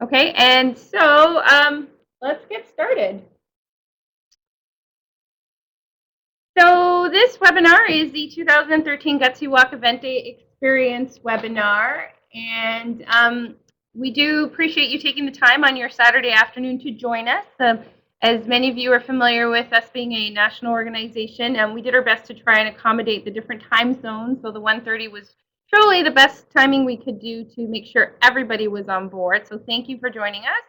Okay, and so let's get started. So this webinar is the 2013 Gutsy Walk Event Day Experience webinar, and we do appreciate you taking the time on your Saturday afternoon to join us. As many of you are familiar with us being a national organization, and we did our best to try and accommodate the different time zones, so the 1:30 was truly the best timing we could do to make sure everybody was on board. So thank you for joining us.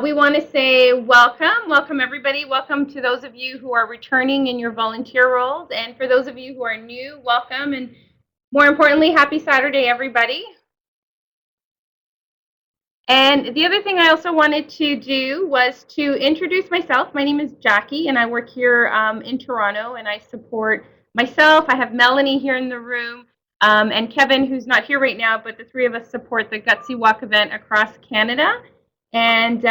We want to say welcome everybody. Welcome to those of you who are returning in your volunteer roles, and for those of you who are new, welcome, and more importantly, happy Saturday, everybody. And the other thing I also wanted to do was to introduce myself. My name is Jackie, and I work here in Toronto, and I support myself. I have Melanie here in the room, and Kevin, who's not here right now, but the three of us support the Gutsy Walk event across Canada. And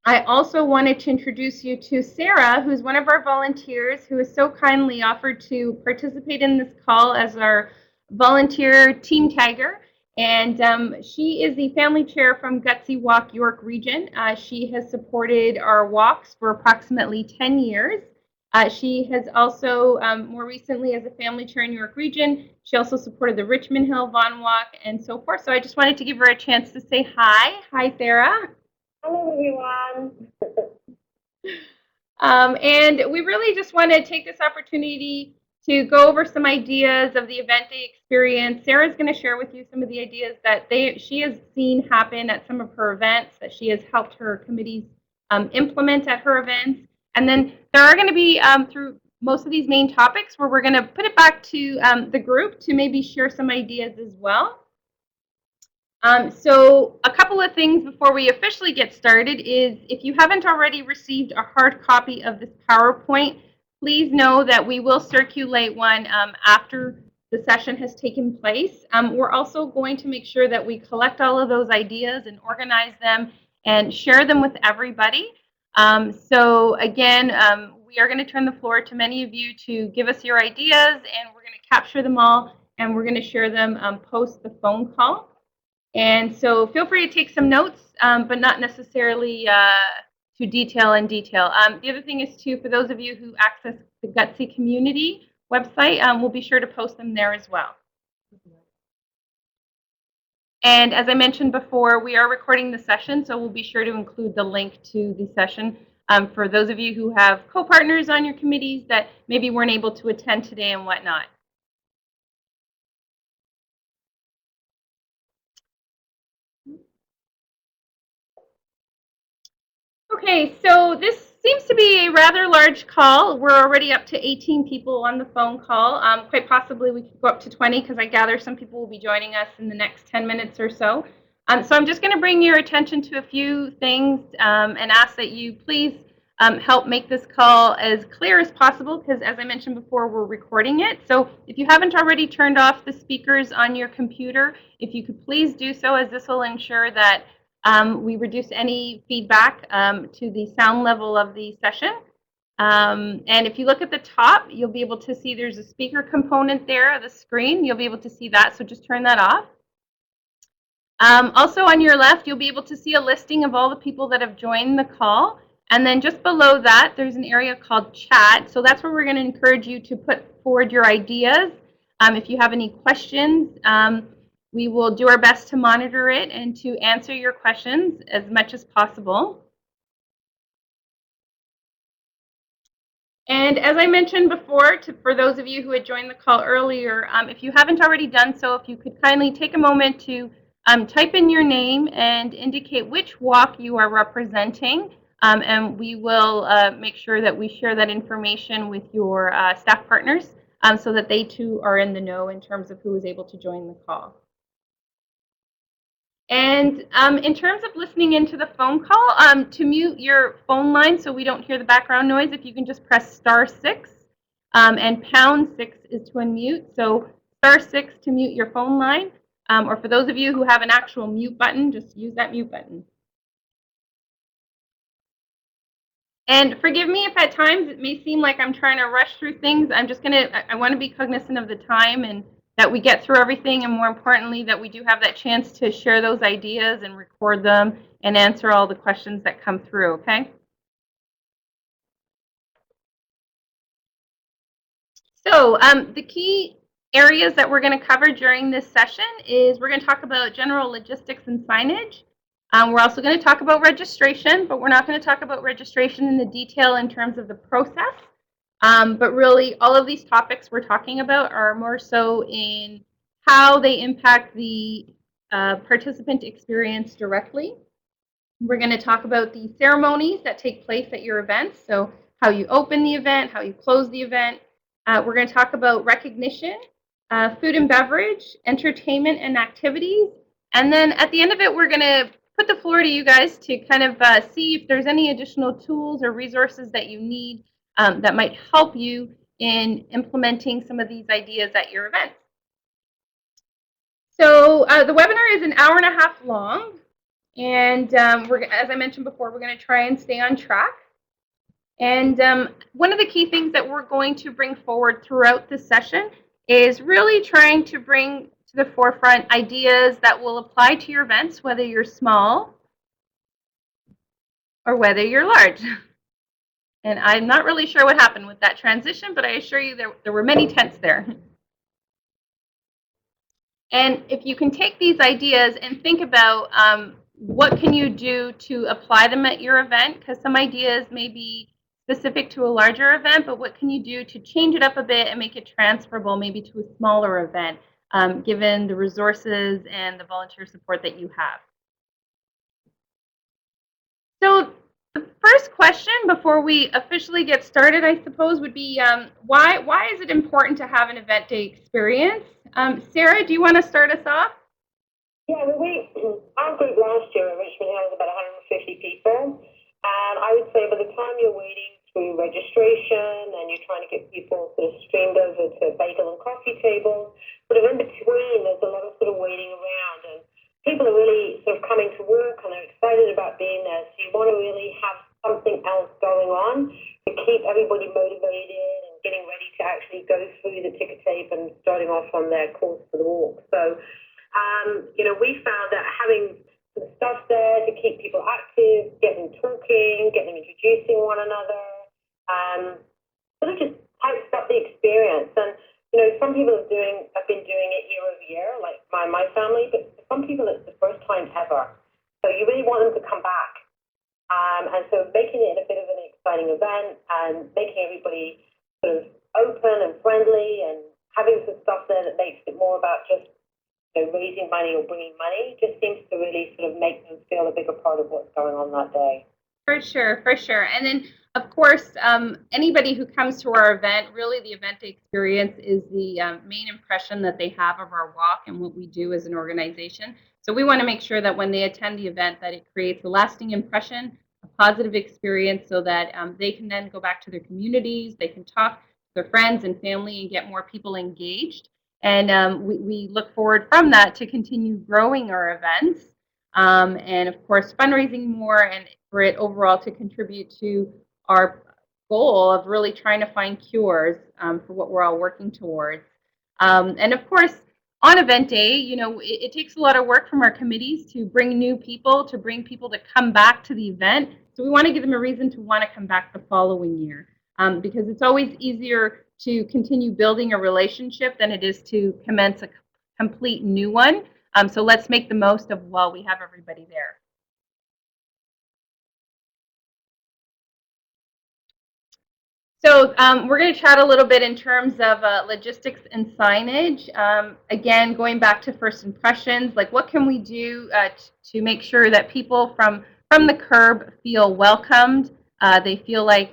I also wanted to introduce you to Sarah, who's one of our volunteers who has so kindly offered to participate in this call as our volunteer team tagger. And she is the family chair from Gutsy Walk York Region. She has supported our walks for approximately 10 years. She has also, more recently as a family chair in York Region, she also supported the Richmond Hill Vaughan Walk and so forth. So I just wanted to give her a chance to say hi. Hi, Sarah. Hello, everyone. And we really just want to take this opportunity to go over some ideas of the event day experience. Sarah's going to share with you some of the ideas that she has seen happen at some of her events, that she has helped her committees implement at her events. And then there are going to be, through most of these main topics, where we're going to put it back to the group to maybe share some ideas as well. So a couple of things before we officially get started is if you haven't already received a hard copy of this PowerPoint, please know that we will circulate one after the session has taken place. We're also going to make sure that we collect all of those ideas and organize them and share them with everybody. So again, we are going to turn the floor to many of you to give us your ideas, and we're going to capture them all, and we're going to share them post the phone call. And so feel free to take some notes, but not necessarily to detail in detail. The other thing is, too, for those of you who access the Gutsy community website, we'll be sure to post them there as well. And as I mentioned before, we are recording the session, so we'll be sure to include the link to the session for those of you who have co-partners on your committees that maybe weren't able to attend today and whatnot. Okay, so this seems to be a rather large call. We're already up to 18 people on the phone call. Quite possibly we could go up to 20 because I gather some people will be joining us in the next 10 minutes or so. So I'm just going to bring your attention to a few things and ask that you please help make this call as clear as possible because, as I mentioned before, we're recording it. So if you haven't already turned off the speakers on your computer, if you could please do so, as this will ensure that we reduce any feedback to the sound level of the session. And if you look at the top, you'll be able to see there's a speaker component there of the screen. You'll be able to see that, so just turn that off. Also on your left, you'll be able to see a listing of all the people that have joined the call. And then just below that, there's an area called chat. So that's where we're going to encourage you to put forward your ideas. If you have any questions, we will do our best to monitor it and to answer your questions as much as possible. And as I mentioned before, for those of you who had joined the call earlier, if you haven't already done so, if you could kindly take a moment to type in your name and indicate which walk you are representing, and we will make sure that we share that information with your staff partners so that they too are in the know in terms of who is able to join the call. And in terms of listening into the phone call, to mute your phone line so we don't hear the background noise, if you can just press *6 and #6 is to unmute. So *6 to mute your phone line, or for those of you who have an actual mute button, just use that mute button. And forgive me if at times it may seem like I'm trying to rush through things. I want to be cognizant of the time and that we get through everything, and more importantly, that we do have that chance to share those ideas and record them and answer all the questions that come through, okay? So the key areas that we're going to cover during this session is we're going to talk about general logistics and signage. We're also going to talk about registration, but we're not going to talk about registration in the detail in terms of the process. But really, all of these topics we're talking about are more so in how they impact the participant experience directly. We're going to talk about the ceremonies that take place at your events, so how you open the event, how you close the event. We're going to talk about recognition, food and beverage, entertainment and activities. And then at the end of it, we're going to put the floor to you guys to kind of see if there's any additional tools or resources that you need that might help you in implementing some of these ideas at your events. So the webinar is an hour and a half long. And as I mentioned before, we're going to try and stay on track. And one of the key things that we're going to bring forward throughout this session is really trying to bring to the forefront ideas that will apply to your events, whether you're small or whether you're large. And I'm not really sure what happened with that transition, but I assure you there were many tents there. And if you can take these ideas and think about what can you do to apply them at your event, because some ideas may be specific to a larger event, but what can you do to change it up a bit and make it transferable maybe to a smaller event, given the resources and the volunteer support that you have. So the first question before we officially get started, I suppose, would be why is it important to have an event day experience? Sarah, do you want to start us off? Yeah, our group last year in Richmond had about 150 people. And I would say by the time you're waiting through registration and you're trying to get people sort of streamed over to bagel and coffee tables, sort of in between, there's a lot of sort of waiting around. And people are really sort of coming to work and they're excited about being there. So you want to really have something else going on to keep everybody motivated and getting ready to actually go through the ticker tape and starting off on their course for the walk. So, we found that having some stuff there to keep people active, get them talking, get them introducing one another, sort of just hypes up the experience. And, some people have been doing it year over year, like my family, but for some people it's the first time ever. So you really want them to come back. And so making it a bit of an exciting event and making everybody sort of open and friendly and having some stuff there that makes it more about just raising money or bringing money just seems to really sort of make them feel a bigger part of what's going on that day. For sure, for sure. And then, of course, anybody who comes to our event, really the event experience is the main impression that they have of our walk and what we do as an organization. So we want to make sure that when they attend the event that it creates a lasting impression, a positive experience, so that they can then go back to their communities, they can talk to their friends and family and get more people engaged. And we look forward from that to continue growing our events and, of course, fundraising more and for it overall to contribute to our goal of really trying to find cures for what we're all working towards. And, of course, on event day, it takes a lot of work from our committees to bring new people, to bring people to come back to the event. So we want to give them a reason to want to come back the following year because it's always easier to continue building a relationship than it is to commence a complete new one. So let's make the most of while we have everybody there. So we're going to chat a little bit in terms of logistics and signage. Again, going back to first impressions, like what can we do to make sure that people from the curb feel welcomed, they feel like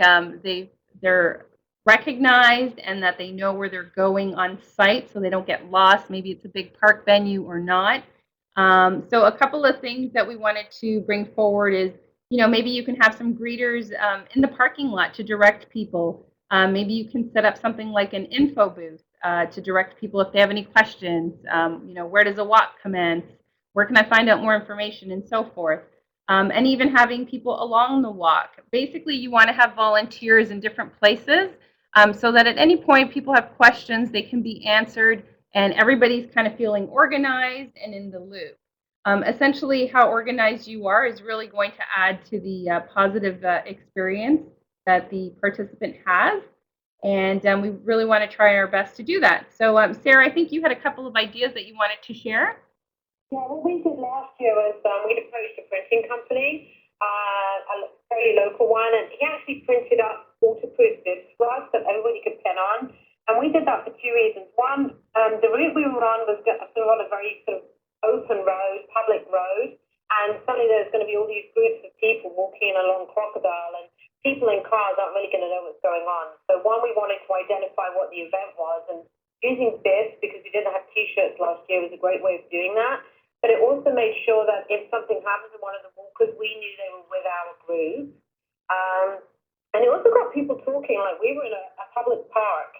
they're recognized and that they know where they're going on site so they don't get lost. Maybe it's a big park venue or not. So a couple of things that we wanted to bring forward is, maybe you can have some greeters in the parking lot to direct people. Maybe you can set up something like an info booth to direct people if they have any questions. Where does a walk commence? Where can I find out more information and so forth? And even having people along the walk. Basically, you want to have volunteers in different places so that at any point people have questions, they can be answered and everybody's kind of feeling organized and in the loop. Essentially, how organized you are is really going to add to the positive experience that the participant has. And we really want to try our best to do that. So, Sarah, I think you had a couple of ideas that you wanted to share. Yeah, what we did last year was we'd approached a printing company, a fairly local one, and he actually printed up waterproof bibs for us that everybody could pen on. And we did that for two reasons. One, the route we were on was sort of on a very sort of open road, public road, and suddenly there's going to be all these groups of people walking along Crocodile, and people in cars aren't really going to know what's going on. So one, we wanted to identify what the event was, and using bibs, because we didn't have T-shirts last year, was a great way of doing that. But it also made sure that if something happened to one of the walkers, we knew they were with our group. And it also got people talking, like we were in a public park.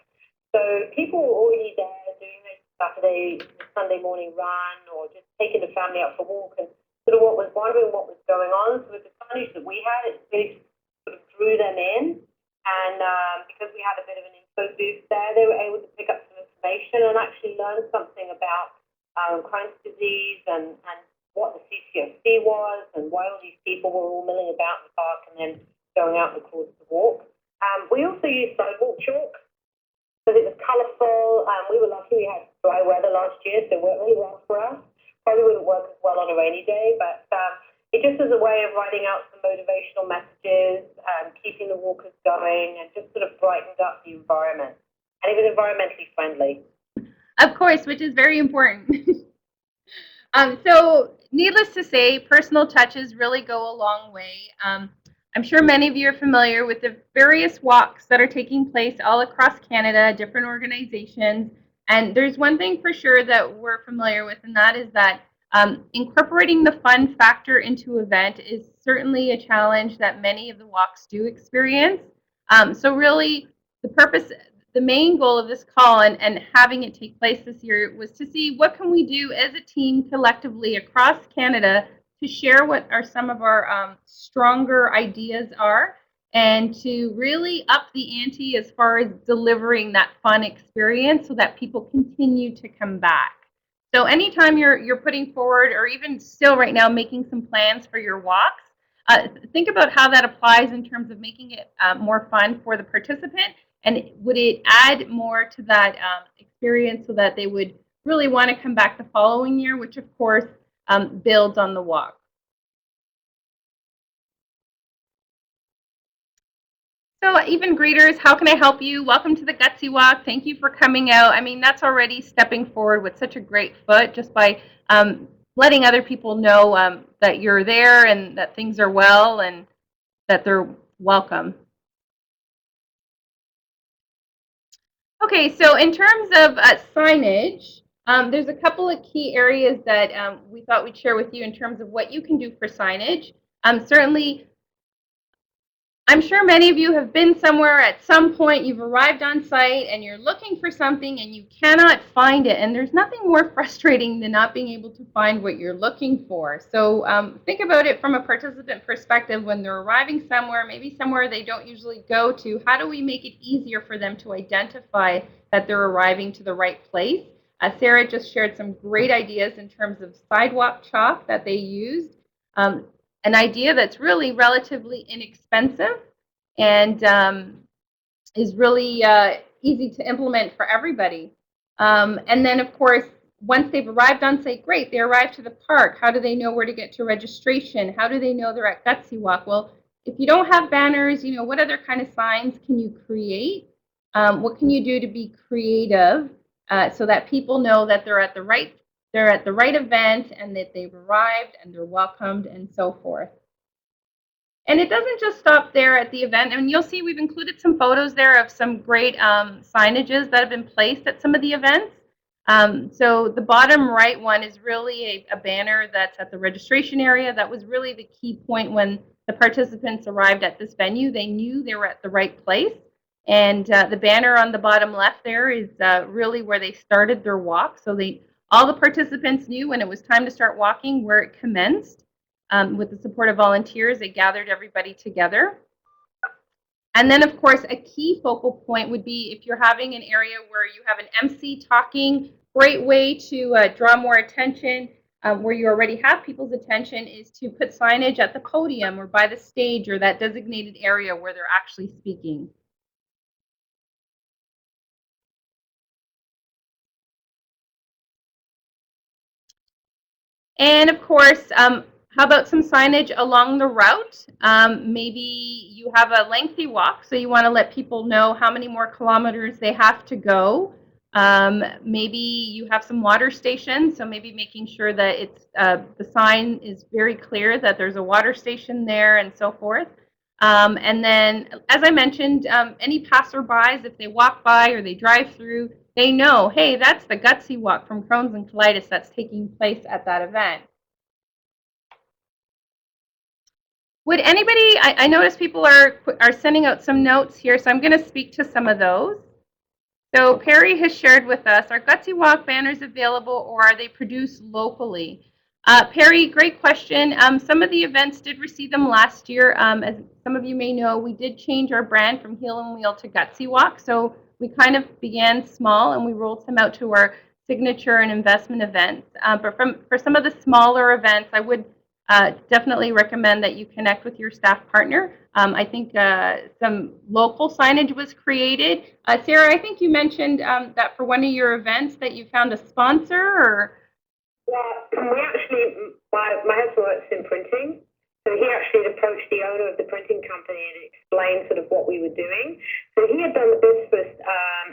So people were already there doing their Saturday, Sunday morning run, or just taking the family out for a walk, and sort of wondering what was going on. So with the signage that we had, it really sort of drew them in. And because we had a bit of an info booth there, they were able to pick up some information and actually learn something about Crohn's disease and what the CCFC was and why all these people were all milling about the park and then going out the course to walk. We also used sidewalk chalk because it was colourful. We were lucky we had dry weather last year, so it worked really well for us. Probably wouldn't work as well on a rainy day, but it just was a way of writing out some motivational messages, keeping the walkers going, and just sort of brightened up the environment. And it was environmentally friendly. Of course, which is very important. So, needless to say, personal touches really go a long way. I'm sure many of you are familiar with the various walks that are taking place all across Canada, different organizations. And there's one thing for sure that we're familiar with, and that is that incorporating the fun factor into event is certainly a challenge that many of the walks do experience. So really, the main goal of this call and having it take place this year was to see what can we do as a team collectively across Canada to share what are some of our stronger ideas are and to really up the ante as far as delivering that fun experience so that people continue to come back. So anytime you're putting forward or even still right now making some plans for your walks, think about how that applies in terms of making it more fun for the participant, and would it add more to that experience so that they would really want to come back the following year, which of course builds on the walk. So even greeters, how can I help you? Welcome to the Gutsy Walk. Thank you for coming out. I mean, that's already stepping forward with such a great foot just by letting other people know that you're there and that things are well and that they're welcome. Okay, so in terms of signage, there's a couple of key areas that we thought we'd share with you in terms of what you can do for signage. Certainly, I'm sure many of you have been somewhere at some point, you've arrived on site and you're looking for something and you cannot find it. And there's nothing more frustrating than not being able to find what you're looking for. So think about it from a participant perspective when they're arriving somewhere, maybe somewhere they don't usually go to. How do we make it easier for them to identify that they're arriving to the right place? Sarah just shared some great ideas in terms of sidewalk chalk that they used. An idea that's really relatively inexpensive and is really easy to implement for everybody. And then, of course, once they've arrived on site, great, they arrive to the park. How do they know where to get to registration? How do they know they're at Gutsy Walk? Well, if you don't have banners, you know, what other kind of signs can you create? What can you do to be creative so that people know that they're at the right event and that they've arrived and they're welcomed and so forth. And it doesn't just stop there at the event. And you'll see we've included some photos there of some great signages that have been placed at some of the events. So the bottom right one is really a banner that's at the registration area. That was really the key point when the participants arrived at this venue. They knew they were at the right place. And the banner on the bottom left there is really where they started their walk. So all the participants knew when it was time to start walking where it commenced. With the support of volunteers, they gathered everybody together. And then, of course, a key focal point would be if you're having an area where you have an MC talking great way to draw more attention where you already have people's attention is to put signage at the podium or by the stage or that designated area where they're actually speaking. And of course, how about some signage along the route? Maybe you have a lengthy walk, so you want to let people know how many more kilometers they have to go. Maybe you have some water stations, so maybe making sure that the sign is very clear that there's a water station there and so forth. And then, as I mentioned, any passerbys, if they walk by or they drive through, they know, hey, that's the Gutsy Walk from Crohn's and Colitis that's taking place at that event. Would anybody, I notice people are sending out some notes here, so I'm going to speak to some of those. So Perry has shared with us, are Gutsy Walk banners available or are they produced locally? Perry, great question. Some of the events did receive them last year. As some of you may know, we did change our brand from Heel and Wheel to Gutsy Walk. So we kind of began small and we rolled some out to our signature and investment events. But for some of the smaller events, I would definitely recommend that you connect with your staff partner. I think some local signage was created. Sarah, I think you mentioned that for one of your events that you found a sponsor or... Yeah, we actually, my husband works in printing, so he actually approached the owner of the printing company and explained sort of what we were doing. So he had done the business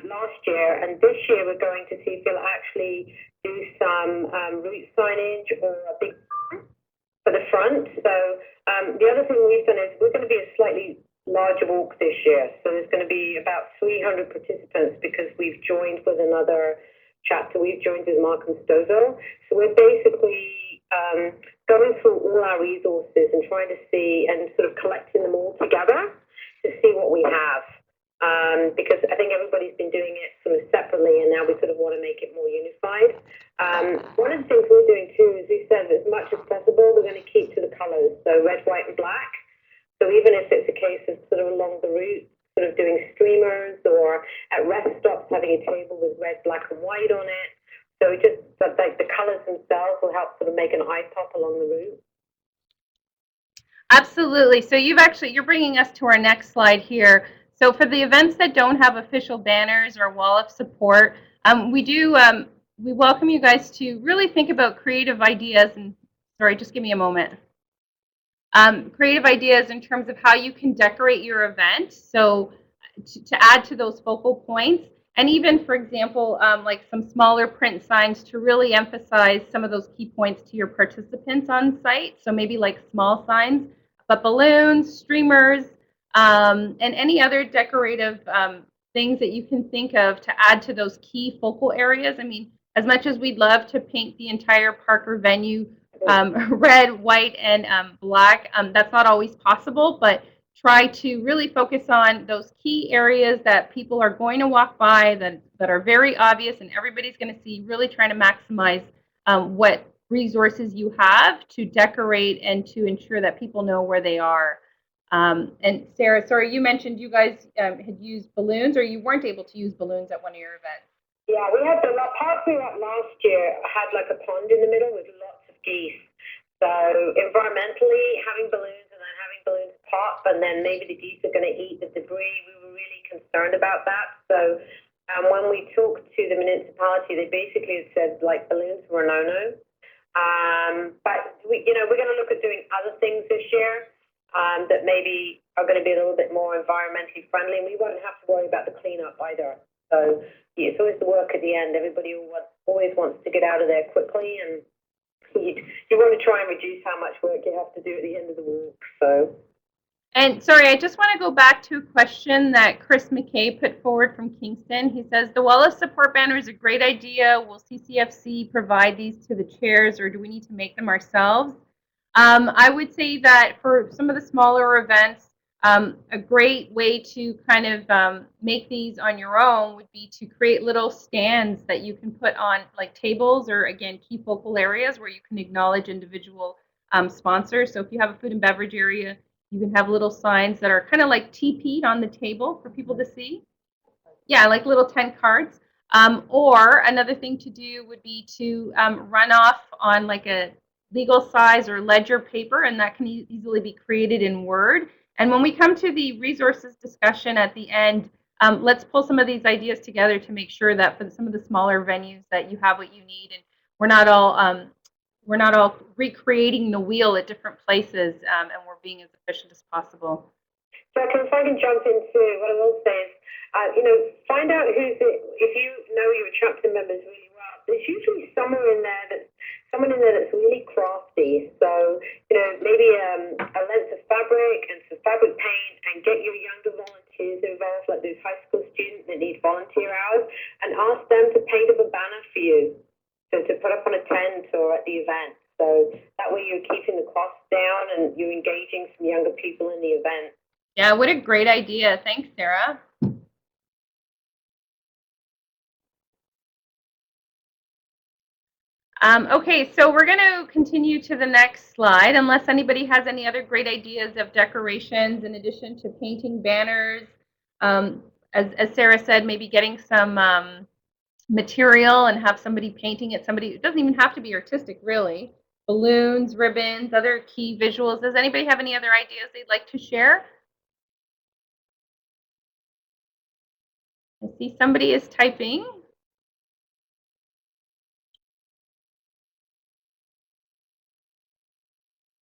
last year, and this year we're going to see if he'll actually do some route signage or a big for the front. So the other thing we've done is we're going to be a slightly larger walk this year. So there's going to be about 300 participants because we've joined with another chapter. We've joined with Mark and Stozo. So we're basically going through all our resources and trying to see and sort of collecting them all together to see what we have. Because I think everybody's been doing it sort of separately and now we sort of want to make it more unified. One of the things we're doing too is we said as much as possible we're going to keep to the colors, so red, white and black. So even if it's a case of sort of along the route, sort of doing streamers or at rest stops having a table with red, black and white on it. So it just like the colors themselves will help sort of make an eye pop along the route. Absolutely. So you're bringing us to our next slide here. So for the events that don't have official banners or wall of support, we welcome you guys to really think about creative ideas. And sorry, just give me a moment. Creative ideas in terms of how you can decorate your event. So to add to those focal points, and even, for example, like some smaller print signs to really emphasize some of those key points to your participants on site. So maybe like small signs, but balloons, streamers, and any other decorative things that you can think of to add to those key focal areas. I mean, as much as we'd love to paint the entire park or venue red, white, and black, that's not always possible, but try to really focus on those key areas that people are going to walk by that are very obvious and everybody's going to see, really trying to maximize what resources you have to decorate and to ensure that people know where they are. And Sarah, sorry, you mentioned you guys had used balloons or you weren't able to use balloons at one of your events. Yeah, we had the park we were at last year had like a pond in the middle with lots of geese. So environmentally, having balloons and then having balloons pop and then maybe the geese are going to eat the debris, we were really concerned about that. So when we talked to the municipality, they basically said like balloons were a no-no. But we're going to look at doing other things this year that maybe are going to be a little bit more environmentally friendly, and we won't have to worry about the cleanup either. So yeah, it's always the work at the end. Everybody always wants to get out of there quickly, and you want to try and reduce how much work you have to do at the end of the walk. So. And sorry, I just want to go back to a question that Chris McKay put forward from Kingston. He says, the wall of support banner is a great idea. Will CCFC provide these to the chairs or do we need to make them ourselves? I would say that for some of the smaller events, a great way to kind of make these on your own would be to create little stands that you can put on like tables or, again, key focal areas where you can acknowledge individual sponsors. So if you have a food and beverage area, you can have little signs that are kind of like TP'd on the table for people to see. Yeah, like little tent cards. Or another thing to do would be to run off on like a legal size or ledger paper, and that can easily be created in Word. And when we come to the resources discussion at the end, let's pull some of these ideas together to make sure that for some of the smaller venues that you have what you need, and we're not all recreating the wheel at different places, and we're being as efficient as possible. So if I can jump into what I will say is, find out who's it. If you know your attracting members really well, there's usually someone in there that's really crafty. So maybe a length of fabric and some fabric paint, and get your younger volunteers involved, like those high school students that need volunteer hours, and ask them to paint up a banner for you, so to put up on a tent or at the event. So that way you're keeping the costs down and you're engaging some younger people in the event. Yeah, what a great idea. Thanks, Sarah. Okay, so we're going to continue to the next slide, unless anybody has any other great ideas of decorations in addition to painting banners. As Sarah said, maybe getting some material and have somebody painting it. It doesn't even have to be artistic, really. Balloons, ribbons, other key visuals. Does anybody have any other ideas they'd like to share? I see somebody is typing.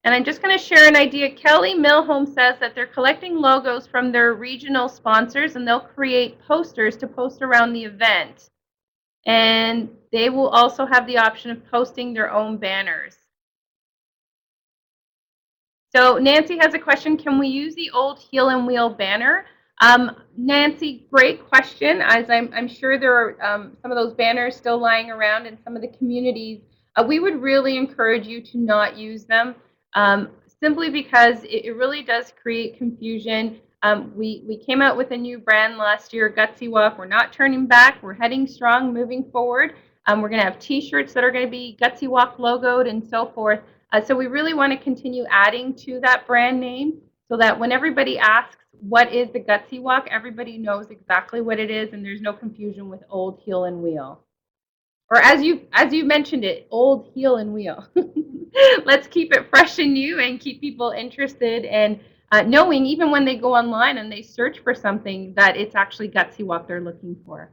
And I'm just going to share an idea. Kelly Milholm says that they're collecting logos from their regional sponsors, and they'll create posters to post around the event. And they will also have the option of posting their own banners. So Nancy has a question. Can we use the old heel and wheel banner? Nancy, great question. As I'm sure there are some of those banners still lying around in some of the communities. We would really encourage you to not use them, simply because it really does create confusion. We came out with a new brand last year, Gutsy Walk. We're not turning back. We're heading strong, moving forward. We're going to have T-shirts that are going to be Gutsy Walk logoed and so forth. So we really want to continue adding to that brand name so that when everybody asks, what is the Gutsy Walk, everybody knows exactly what it is, and there's no confusion with old heel and wheel. Or as you mentioned it, old heel and wheel. Let's keep it fresh and new and keep people interested and knowing even when they go online and they search for something that it's actually Gutsy Walk they're looking for.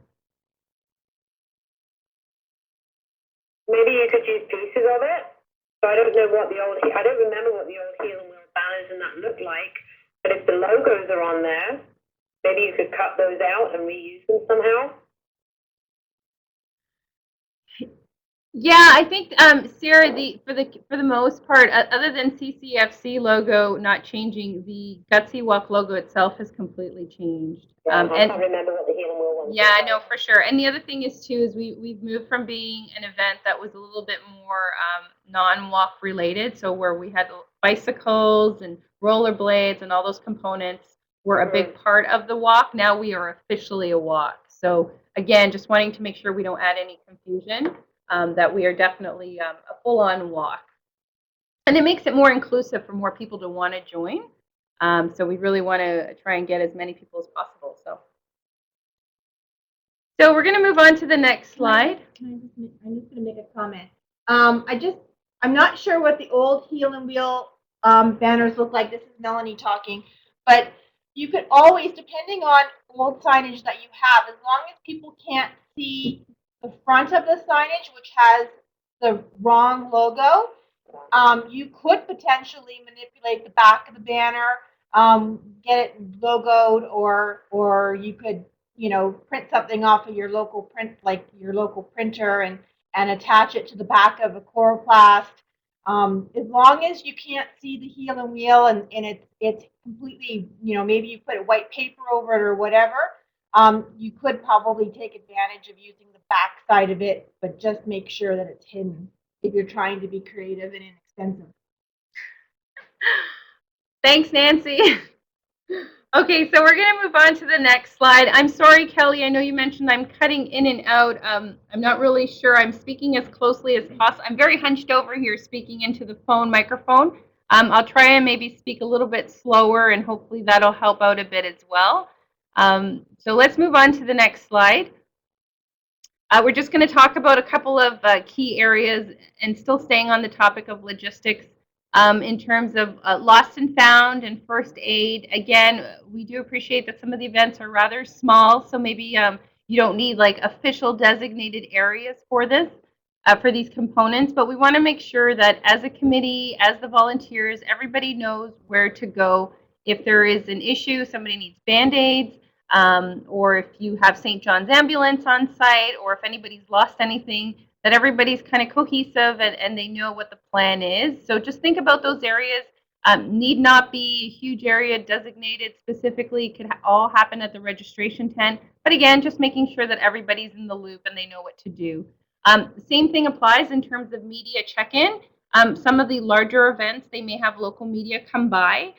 Maybe you could use pieces of it. So I don't remember what the old heel and wheel banners and that look like. But if the logos are on there, maybe you could cut those out and reuse them somehow. Yeah, I think Sarah, for the most part, other than CCFC logo not changing, the Gutsy Walk logo itself has completely changed. Yeah, I can't remember what the heel and wheel one was. Yeah, I know for sure. And the other thing is too is we've moved from being an event that was a little bit more non-walk related, so where we had bicycles and rollerblades and all those components were a big part of the walk. Now we are officially a walk. So again, just wanting to make sure we don't add any confusion. That we are definitely a full-on walk. And it makes it more inclusive for more people to want to join. So we really want to try and get as many people as possible. So we're going to move on to the next slide. I'm just going to make a comment. I'm not sure what the old heel and wheel banners look like. This is Melanie talking. But you could always, depending on old signage that you have, as long as people can't see the front of the signage, which has the wrong logo, you could potentially manipulate the back of the banner, get it logoed, or you could, print something off of your local printer and attach it to the back of a coroplast. As long as you can't see the heel and wheel and it's completely, maybe you put a white paper over it or whatever, you could probably take advantage of using the back side of it, but just make sure that it's hidden if you're trying to be creative and inexpensive. Thanks, Nancy. Okay, so we're going to move on to the next slide. I'm sorry, Kelly, I know you mentioned I'm cutting in and out. I'm not really sure. I'm speaking as closely as possible. I'm very hunched over here speaking into the phone microphone. I'll try and maybe speak a little bit slower, and hopefully that'll help out a bit as well. So let's move on to the next slide. We're just going to talk about a couple of key areas and still staying on the topic of logistics in terms of lost and found and first aid. Again, we do appreciate that some of the events are rather small, so maybe you don't need like official designated areas for this, for these components, but we want to make sure that as a committee, as the volunteers, everybody knows where to go if there is an issue, somebody needs Band-Aids, or if you have St. John's ambulance on site, or if anybody's lost anything, that everybody's kind of cohesive and they know what the plan is. So just think about those areas. Need not be a huge area designated specifically. It could all happen at the registration tent. But again, just making sure that everybody's in the loop and they know what to do. The same thing applies in terms of media check-in. Some of the larger events, they may have local media come by.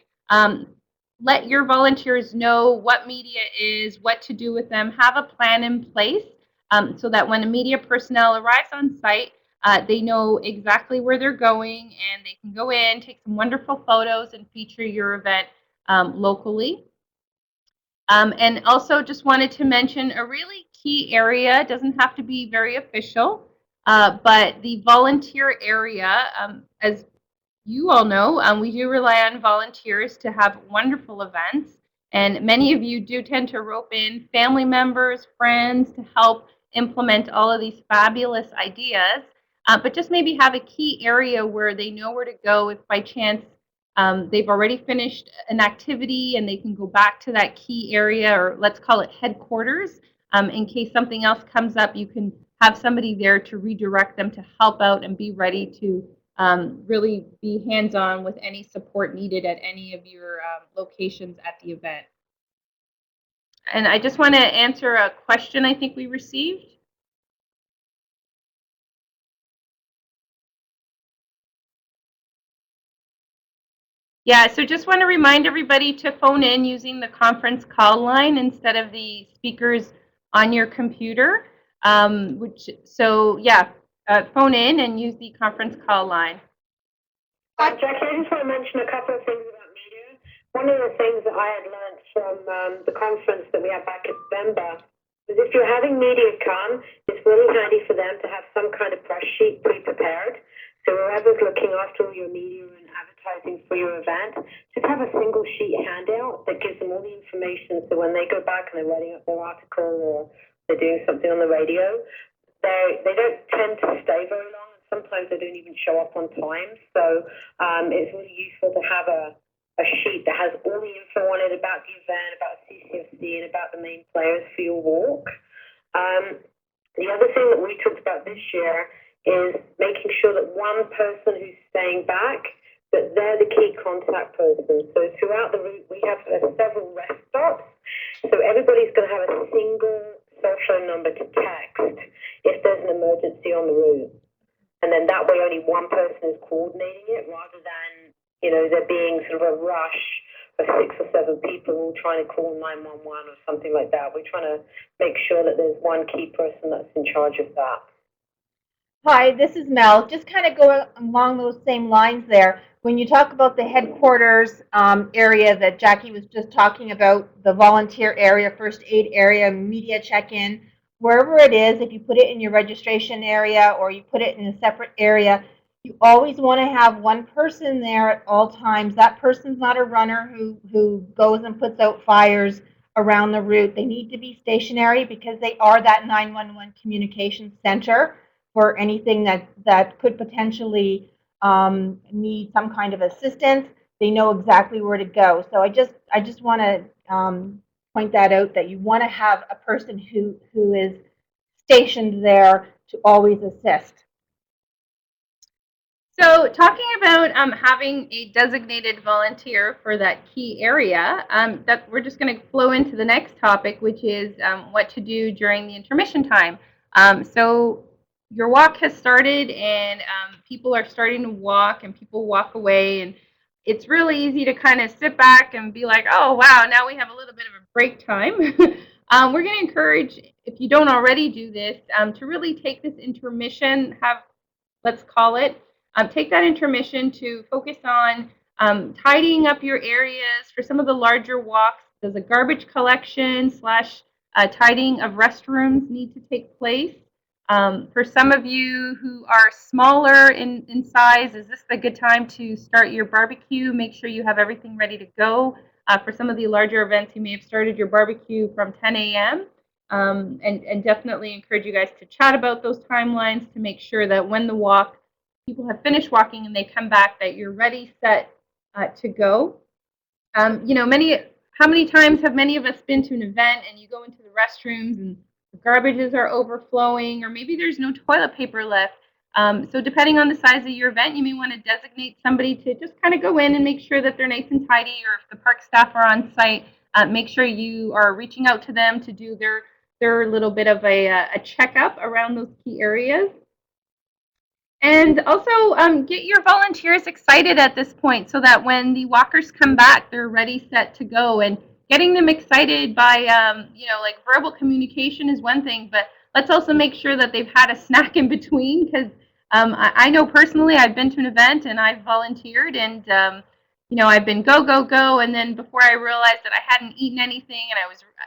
Let your volunteers know what media is, what to do with them. Have a plan in place so that when a media personnel arrives on site, they know exactly where they're going and they can go in, take some wonderful photos, and feature your event locally. And also just wanted to mention a really key area, doesn't have to be very official, but the volunteer area, as you all know, we do rely on volunteers to have wonderful events. And many of you do tend to rope in family members, friends to help implement all of these fabulous ideas. But just maybe have a key area where they know where to go if by chance they've already finished an activity and they can go back to that key area, or let's call it headquarters. In case something else comes up, you can have somebody there to redirect them to help out and be ready to really be hands-on with any support needed at any of your locations at the event. And I just want to answer a question I think we received. Yeah, so just want to remind everybody to phone in using the conference call line instead of the speakers on your computer. Phone in and use the conference call line. Jackie, I just want to mention a couple of things about media. One of the things that I had learned from the conference that we had back in November is if you're having media come, it's really handy for them to have some kind of press sheet pre-prepared. So whoever's looking after all your media and advertising for your event, just have a single sheet handout that gives them all the information. So when they go back and they're writing up their article or they're doing something on the radio, they don't tend to stay very long. Sometimes they don't even show up on time. So it's really useful to have a sheet that has all the info on it about the event, about CCFC, and about the main players for your walk. The other thing that we talked about this year is making sure that one person who's staying back, that they're the key contact person. So throughout the route, we have several rest stops. So everybody's going to have a single cell phone number to text if there's an emergency on the route. And then that way only one person is coordinating it rather than, there being sort of a rush of 6 or 7 people all trying to call 911 or something like that. We're trying to make sure that there's one key person that's in charge of that. Hi, this is Mel. Just kind of going along those same lines there. When you talk about the headquarters area that Jackie was just talking about, the volunteer area, first aid area, media check-in, wherever it is, if you put it in your registration area or you put it in a separate area, you always want to have one person there at all times. That person's not a runner who goes and puts out fires around the route. They need to be stationary because they are that 911 communication center for anything that could potentially need some kind of assistance. They know exactly where to go. So I just want to point that out, that you want to have a person who is stationed there to always assist. So talking about having a designated volunteer for that key area, that we're just going to flow into the next topic, which is what to do during the intermission time. So your walk has started and people are starting to walk and people walk away, and it's really easy to kind of sit back and be like, oh, wow, now we have a little bit of a break time. We're going to encourage, if you don't already do this, to really take this intermission, let's call it, take that intermission to focus on tidying up your areas. For some of the larger walks, there's a garbage collection / tidying of restrooms need to take place. For some of you who are smaller in size, is this a good time to start your barbecue? Make sure you have everything ready to go. For some of the larger events, you may have started your barbecue from 10 a.m. And definitely encourage you guys to chat about those timelines to make sure that when the walk, people have finished walking and they come back, that you're ready, set to go. How many times have many of us been to an event and you go into the restrooms and the garbages are overflowing, or maybe there's no toilet paper left? So depending on the size of your event, you may want to designate somebody to just kind of go in and make sure that they're nice and tidy, or if the park staff are on site, make sure you are reaching out to them to do their little bit of a checkup around those key areas. And also get your volunteers excited at this point so that when the walkers come back, they're ready, set to go. And getting them excited by, like verbal communication is one thing, but let's also make sure that they've had a snack in between, because I know personally I've been to an event and I've volunteered, and I've been go, go, go, and then before I realized that I hadn't eaten anything, and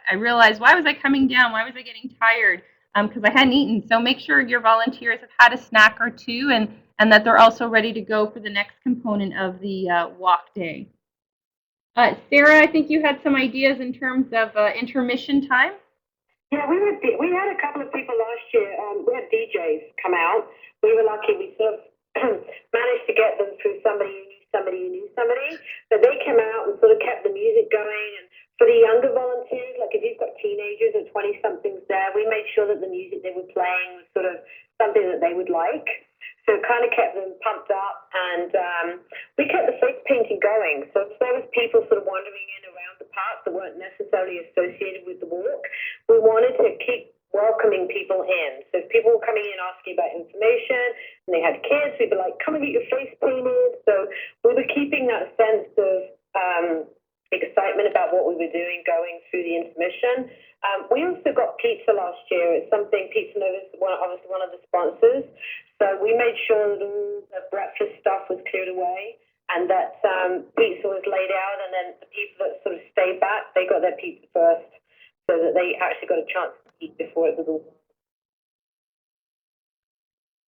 I realized, why was I coming down? Why was I getting tired? Because I hadn't eaten. So make sure your volunteers have had a snack or two, and that they're also ready to go for the next component of the walk day. Sarah, I think you had some ideas in terms of intermission time. Yeah, we had a couple of people last year. We had DJs come out. We were lucky. We sort of managed to get them through somebody who knew somebody. But they came out and sort of kept the music going. And for the younger volunteers, like if you've got teenagers or 20-somethings there, we made sure that the music they were playing was sort of something that they would like. So it kind of kept them pumped up, and we kept the face painting going. So if there was people sort of wandering in around the park that weren't necessarily associated with the walk, we wanted to keep welcoming people in. So if people were coming in asking about information and they had kids, we'd be like, come and get your face painted. So we were keeping that sense of excitement about what we were doing going through the intermission. We also got pizza last year. It's something, Pizza Nova is obviously one of the sponsors. So we made sure that all the breakfast stuff was cleared away and that pizza was laid out, and then the people that sort of stayed back, they got their pizza first so that they actually got a chance to eat before it was all.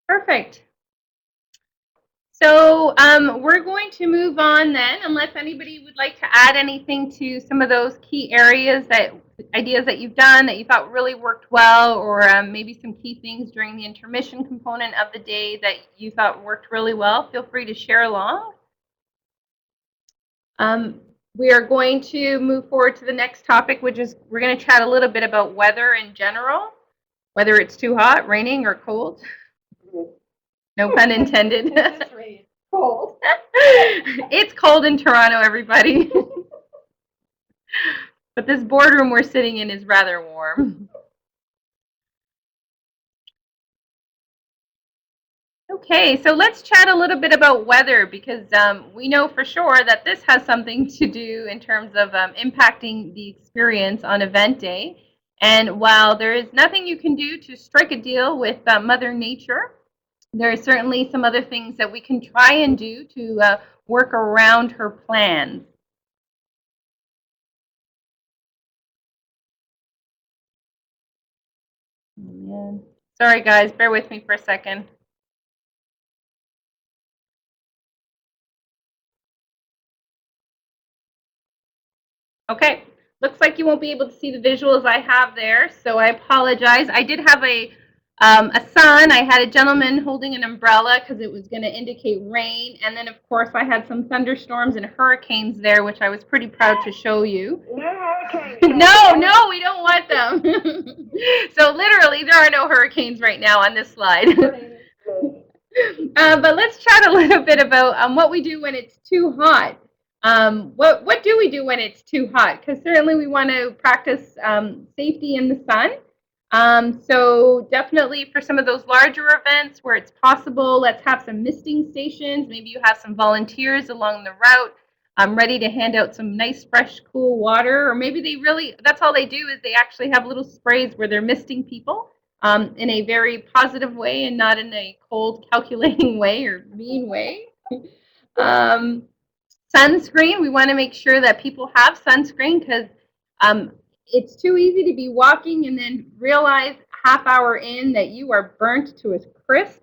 Perfect. So we're going to move on then, unless anybody would like to add anything to some of those key areas, ideas that you've done that you thought really worked well, or maybe some key things during the intermission component of the day that you thought worked really well. Feel free to share along. We are going to move forward to the next topic, which is we're going to chat a little bit about weather in general, whether it's too hot, raining, or cold. No pun intended. Cold. It's cold in Toronto, everybody. But this boardroom we're sitting in is rather warm. Okay, so let's chat a little bit about weather, because we know for sure that this has something to do in terms of impacting the experience on event day. And while there is nothing you can do to strike a deal with Mother Nature, there are certainly some other things that we can try and do to work around her plans. Oh, man. Sorry, guys. Bear with me for a second. Okay. Looks like you won't be able to see the visuals I have there, so I apologize. I did have a sun. I had a gentleman holding an umbrella because it was going to indicate rain. And then, of course, I had some thunderstorms and hurricanes there, which I was pretty proud to show you. No hurricanes. No, we don't want them. So literally, there are no hurricanes right now on this slide. But let's chat a little bit about what we do when it's too hot. What do we do when it's too hot? Because certainly we want to practice safety in the sun. So definitely for some of those larger events where it's possible, let's have some misting stations. Maybe you have some volunteers along the route ready to hand out some nice, fresh, cool water. Or maybe that's all they do is they actually have little sprays where they're misting people in a very positive way and not in a cold, calculating way or mean way. Sunscreen, we want to make sure that people have sunscreen, because it's too easy to be walking and then realize half hour in that you are burnt to a crisp.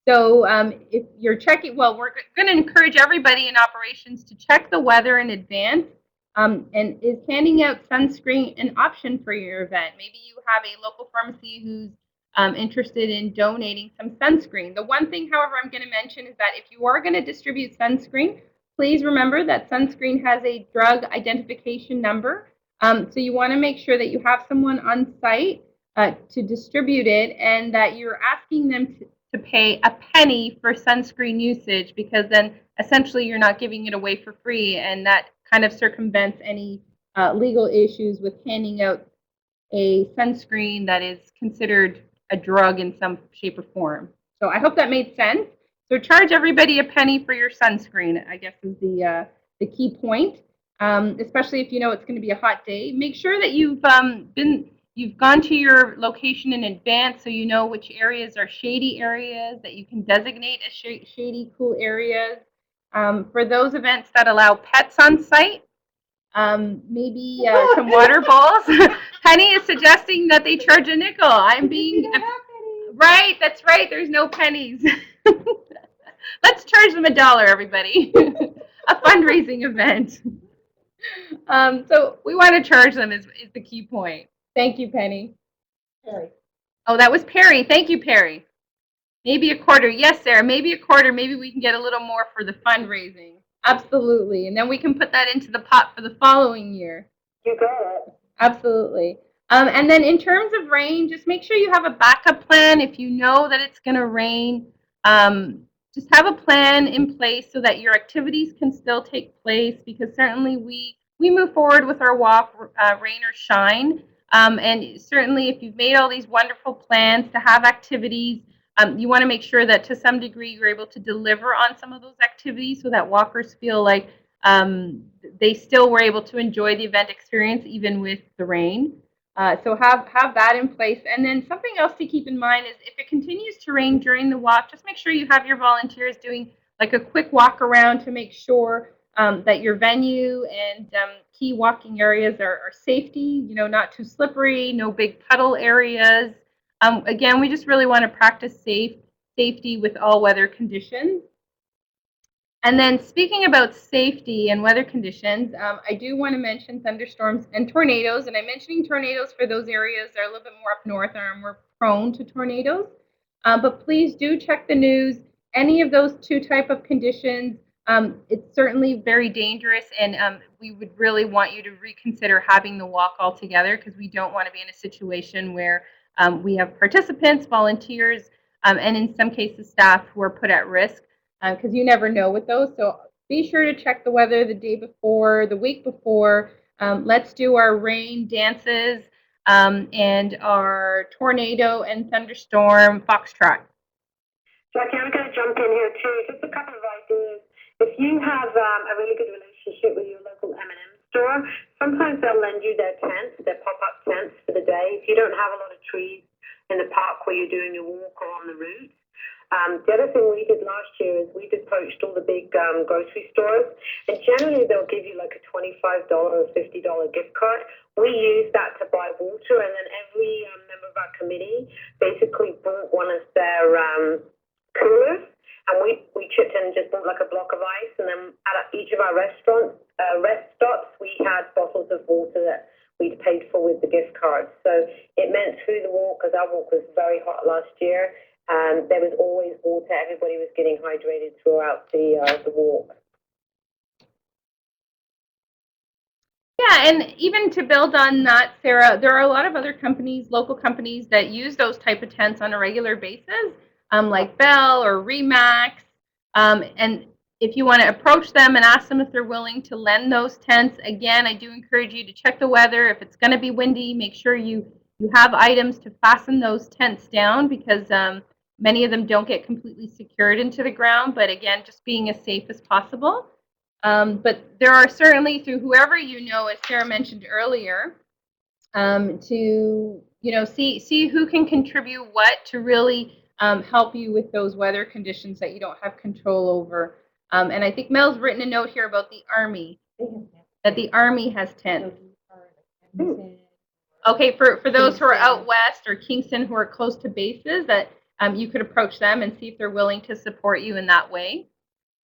So if you're checking, well, we're going to encourage everybody in operations to check the weather in advance. And is handing out sunscreen an option for your event? Maybe you have a local pharmacy who's interested in donating some sunscreen. The one thing, however, I'm going to mention is that if you are going to distribute sunscreen, please remember that sunscreen has a drug identification number. So you want to make sure that you have someone on site to distribute it, and that you're asking them to pay a penny for sunscreen usage, because then essentially you're not giving it away for free, and that kind of circumvents any legal issues with handing out a sunscreen that is considered a drug in some shape or form. So I hope that made sense. So charge everybody a penny for your sunscreen, I guess, is the key point. Especially if you know it's going to be a hot day. Make sure that you've gone to your location in advance, so you know which areas are shady areas that you can designate as shady, cool areas. For those events that allow pets on site, maybe some water bowls. Penny is suggesting that they charge a nickel. I'm being right. That's right. There's no pennies. Let's charge them $1, everybody. A fundraising event. So we want to charge them is the key point. Thank you, Penny. Perry. Oh, that was Perry. Thank you, Perry. Maybe a quarter. Yes, Sarah, maybe a quarter. Maybe we can get a little more for the fundraising. Absolutely. And then we can put that into the pot for the following year. You got it. Absolutely. And then in terms of rain, just make sure you have a backup plan. If you know that it's going to rain, just have a plan in place so that your activities can still take place, because certainly we move forward with our walk, rain or shine. And certainly if you've made all these wonderful plans to have activities, you want to make sure that to some degree you're able to deliver on some of those activities so that walkers feel like they still were able to enjoy the event experience even with the rain. So have that in place. And then something else to keep in mind is if it continues to rain during the walk, just make sure you have your volunteers doing like a quick walk around to make sure that your venue and key walking areas are safety, not too slippery, no big puddle areas. Again, we just really want to practice safety with all weather conditions. And then speaking about safety and weather conditions, I do want to mention thunderstorms and tornadoes. And I'm mentioning tornadoes for those areas that are a little bit more up north and are more prone to tornadoes. But please do check the news. Any of those two type of conditions, it's certainly very dangerous, and we would really want you to reconsider having the walk altogether, because we don't want to be in a situation where we have participants, volunteers, and in some cases staff who are put at risk, because you never know with those. So be sure to check the weather the day before, the week before. Let's do our rain dances and our tornado and thunderstorm foxtrot. Jackie, I'm going to jump in here too. Just a couple of ideas. If you have a really good relationship with your local M&M store, sometimes they'll lend you their tents, their pop-up tents for the day. If you don't have a lot of trees in the park where you're doing your walk or on the route. The other thing we did last year is we approached all the big grocery stores, and generally they'll give you like a $25 or $50 gift card. We used that to buy water, and then every member of our committee basically bought one of their coolers, and we chipped in and just bought like a block of ice, and then at each of our rest stops, we had bottles of water that we'd paid for with the gift cards. So it meant through the walk, because our walk was very hot last year, there was always water. Everybody was getting hydrated throughout the walk. Yeah, and even to build on that, Sarah, there are a lot of other companies, local companies, that use those type of tents on a regular basis, like Bell or Remax. And if you want to approach them and ask them if they're willing to lend those tents, again, I do encourage you to check the weather. If it's going to be windy, make sure you have items to fasten those tents down, because many of them don't get completely secured into the ground. But again, just being as safe as possible. But there are certainly, through whoever you know, as Sarah mentioned earlier, to see who can contribute what to really help you with those weather conditions that you don't have control over. And I think Mel's written a note here about the Army, that the Army has tents. Okay, for those who are Kingston. out west or Kingston who are close to bases, that you could approach them and see if they're willing to support you in that way.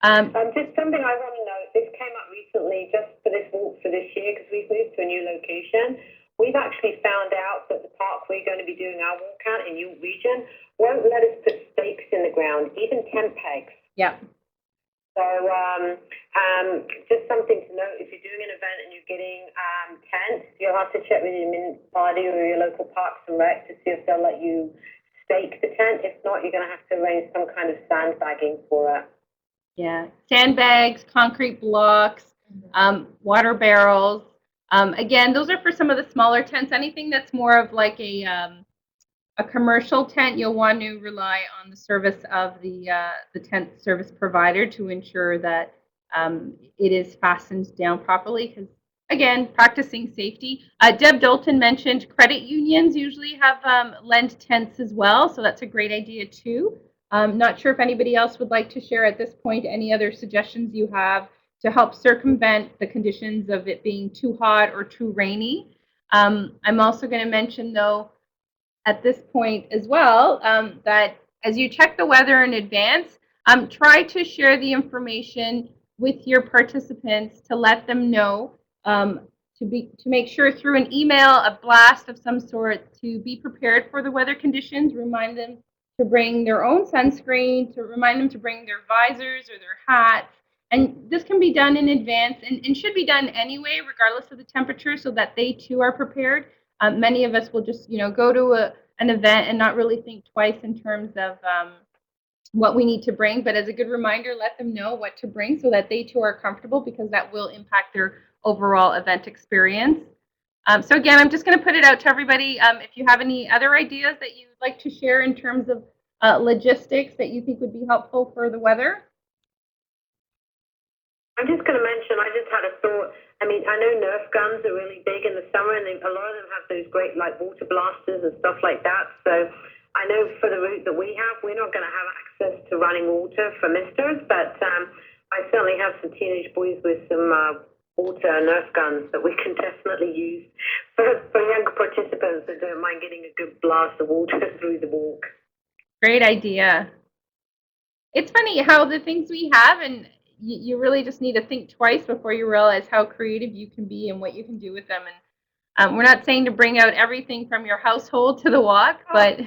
Just something I want to know. This came up recently just for this walk for this year because we've moved to a new location. We've actually found out that the park we're going to be doing our walk out in York Region won't let us put stakes in the ground, even tent pegs. Yeah. So just something to note, if you're doing an event and you're getting tents, you'll have to check with your municipality or your local parks and rec to see if they'll let you stake the tent. If not, you're going to have to arrange some kind of sandbagging for it. Yeah, sandbags, concrete blocks, water barrels. Again, those are for some of the smaller tents. Anything that's more of like a commercial tent, you'll want to rely on the service of the tent service provider to ensure that it is fastened down properly. Because again, practicing safety. Deb Dalton mentioned credit unions usually have lend tents as well, so that's a great idea too. Not sure if anybody else would like to share at this point any other suggestions you have to help circumvent the conditions of it being too hot or too rainy. I'm also going to mention, though, at this point as well, that as you check the weather in advance, try to share the information with your participants to let them know, to make sure through an email, a blast of some sort, to be prepared for the weather conditions. Remind them to bring their own sunscreen, to remind them to bring their visors or their hats. And this can be done in advance and should be done anyway, regardless of the temperature, so that they too are prepared. Many of us will just, go to an event and not really think twice in terms of what we need to bring. But as a good reminder, let them know what to bring so that they too are comfortable, because that will impact their overall event experience. So again, I'm just going to put it out to everybody. If you have any other ideas that you'd like to share in terms of logistics that you think would be helpful for the weather. I'm just going to mention, I just had a thought. I mean, I know Nerf guns are really big in the summer, and a lot of them have those great, like, water blasters and stuff like that. So I know for the route that we have, we're not going to have access to running water for misters, but I certainly have some teenage boys with some water Nerf guns that we can definitely use for younger participants that don't mind getting a good blast of water through the walk. Great idea. It's funny how the things we have, and you really just need to think twice before you realize how creative you can be and what you can do with them. And we're not saying to bring out everything from your household to the walk, but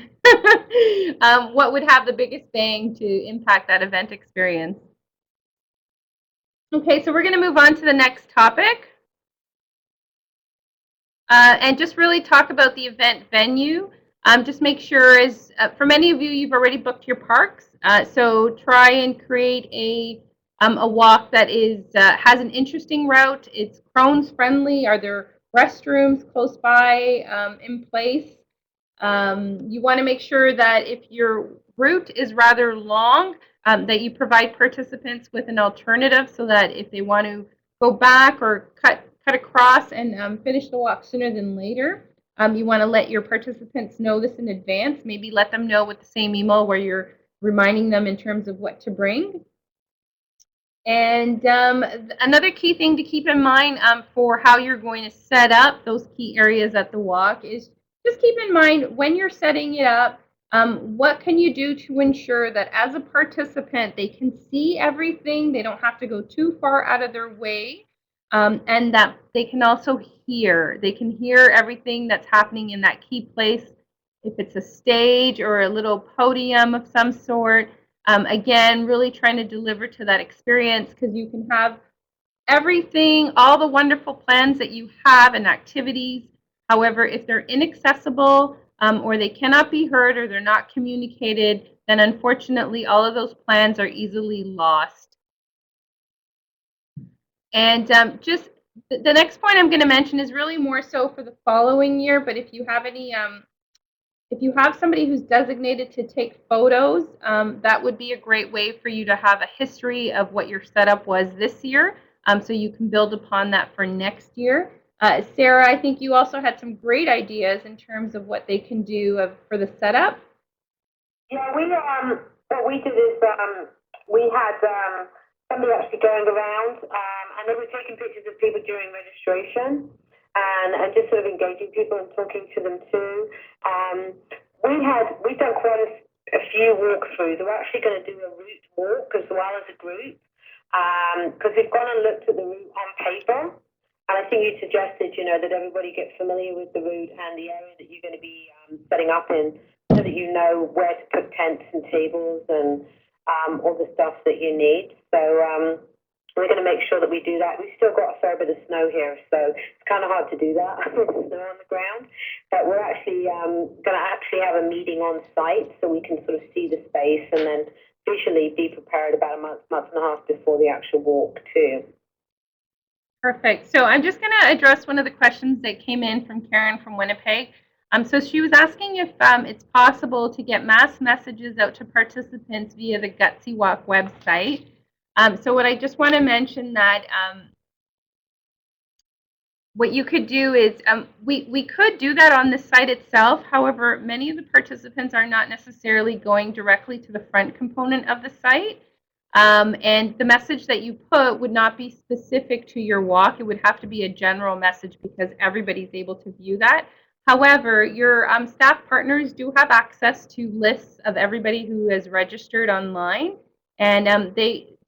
what would have the biggest bang to impact that event experience? Okay, so we're going to move on to the next topic. And just really talk about the event venue. Just make sure, for many of you, you've already booked your parks. So try and create a walk that has an interesting route. It's Crohn's friendly. Are there restrooms close by in place? You want to make sure that if your route is rather long, that you provide participants with an alternative, so that if they want to go back or cut across and finish the walk sooner than later, you want to let your participants know this in advance. Maybe let them know with the same email where you're reminding them in terms of what to bring. And another key thing to keep in mind for how you're going to set up those key areas at the walk is just keep in mind when you're setting it up, what can you do to ensure that as a participant they can see everything, they don't have to go too far out of their way, and that they can also hear. They can hear everything that's happening in that key place. If it's a stage or a little podium of some sort, again, really trying to deliver to that experience, because you can have everything, all the wonderful plans that you have and activities. However, if they're inaccessible or they cannot be heard or they're not communicated, then unfortunately all of those plans are easily lost. And just the next point I'm going to mention is really more so for the following year, but if you have any if you have somebody who's designated to take photos, that would be a great way for you to have a history of what your setup was this year, so you can build upon that for next year. Sarah, I think you also had some great ideas in terms of what they can do for the setup. Yeah, what we did is we had somebody actually going around, and they were taking pictures of people during registration. and just sort of engaging people and talking to them too. We've done quite a few walkthroughs. We're actually going to do a route walk as well as a group, because we've gone and looked at the route on paper. And I think you suggested, that everybody gets familiar with the route and the area that you're going to be setting up in, so that you know where to put tents and tables and all the stuff that you need. So we're going to make sure that we do that. We've still got a fair bit of snow here, so it's kind of hard to do that with snow on the ground. But we're actually going to actually have a meeting on site so we can sort of see the space and then visually be prepared about a month and a half before the actual walk too. Perfect. So I'm just going to address one of the questions that came in from Karen from Winnipeg. So she was asking if it's possible to get mass messages out to participants via the Gutsy Walk website. So what I just want to mention that what you could do is we could do that on the site itself. However, many of the participants are not necessarily going directly to the front component of the site. And the message that you put would not be specific to your walk. It would have to be a general message because everybody's able to view that. However, your staff partners do have access to lists of everybody who has registered online. And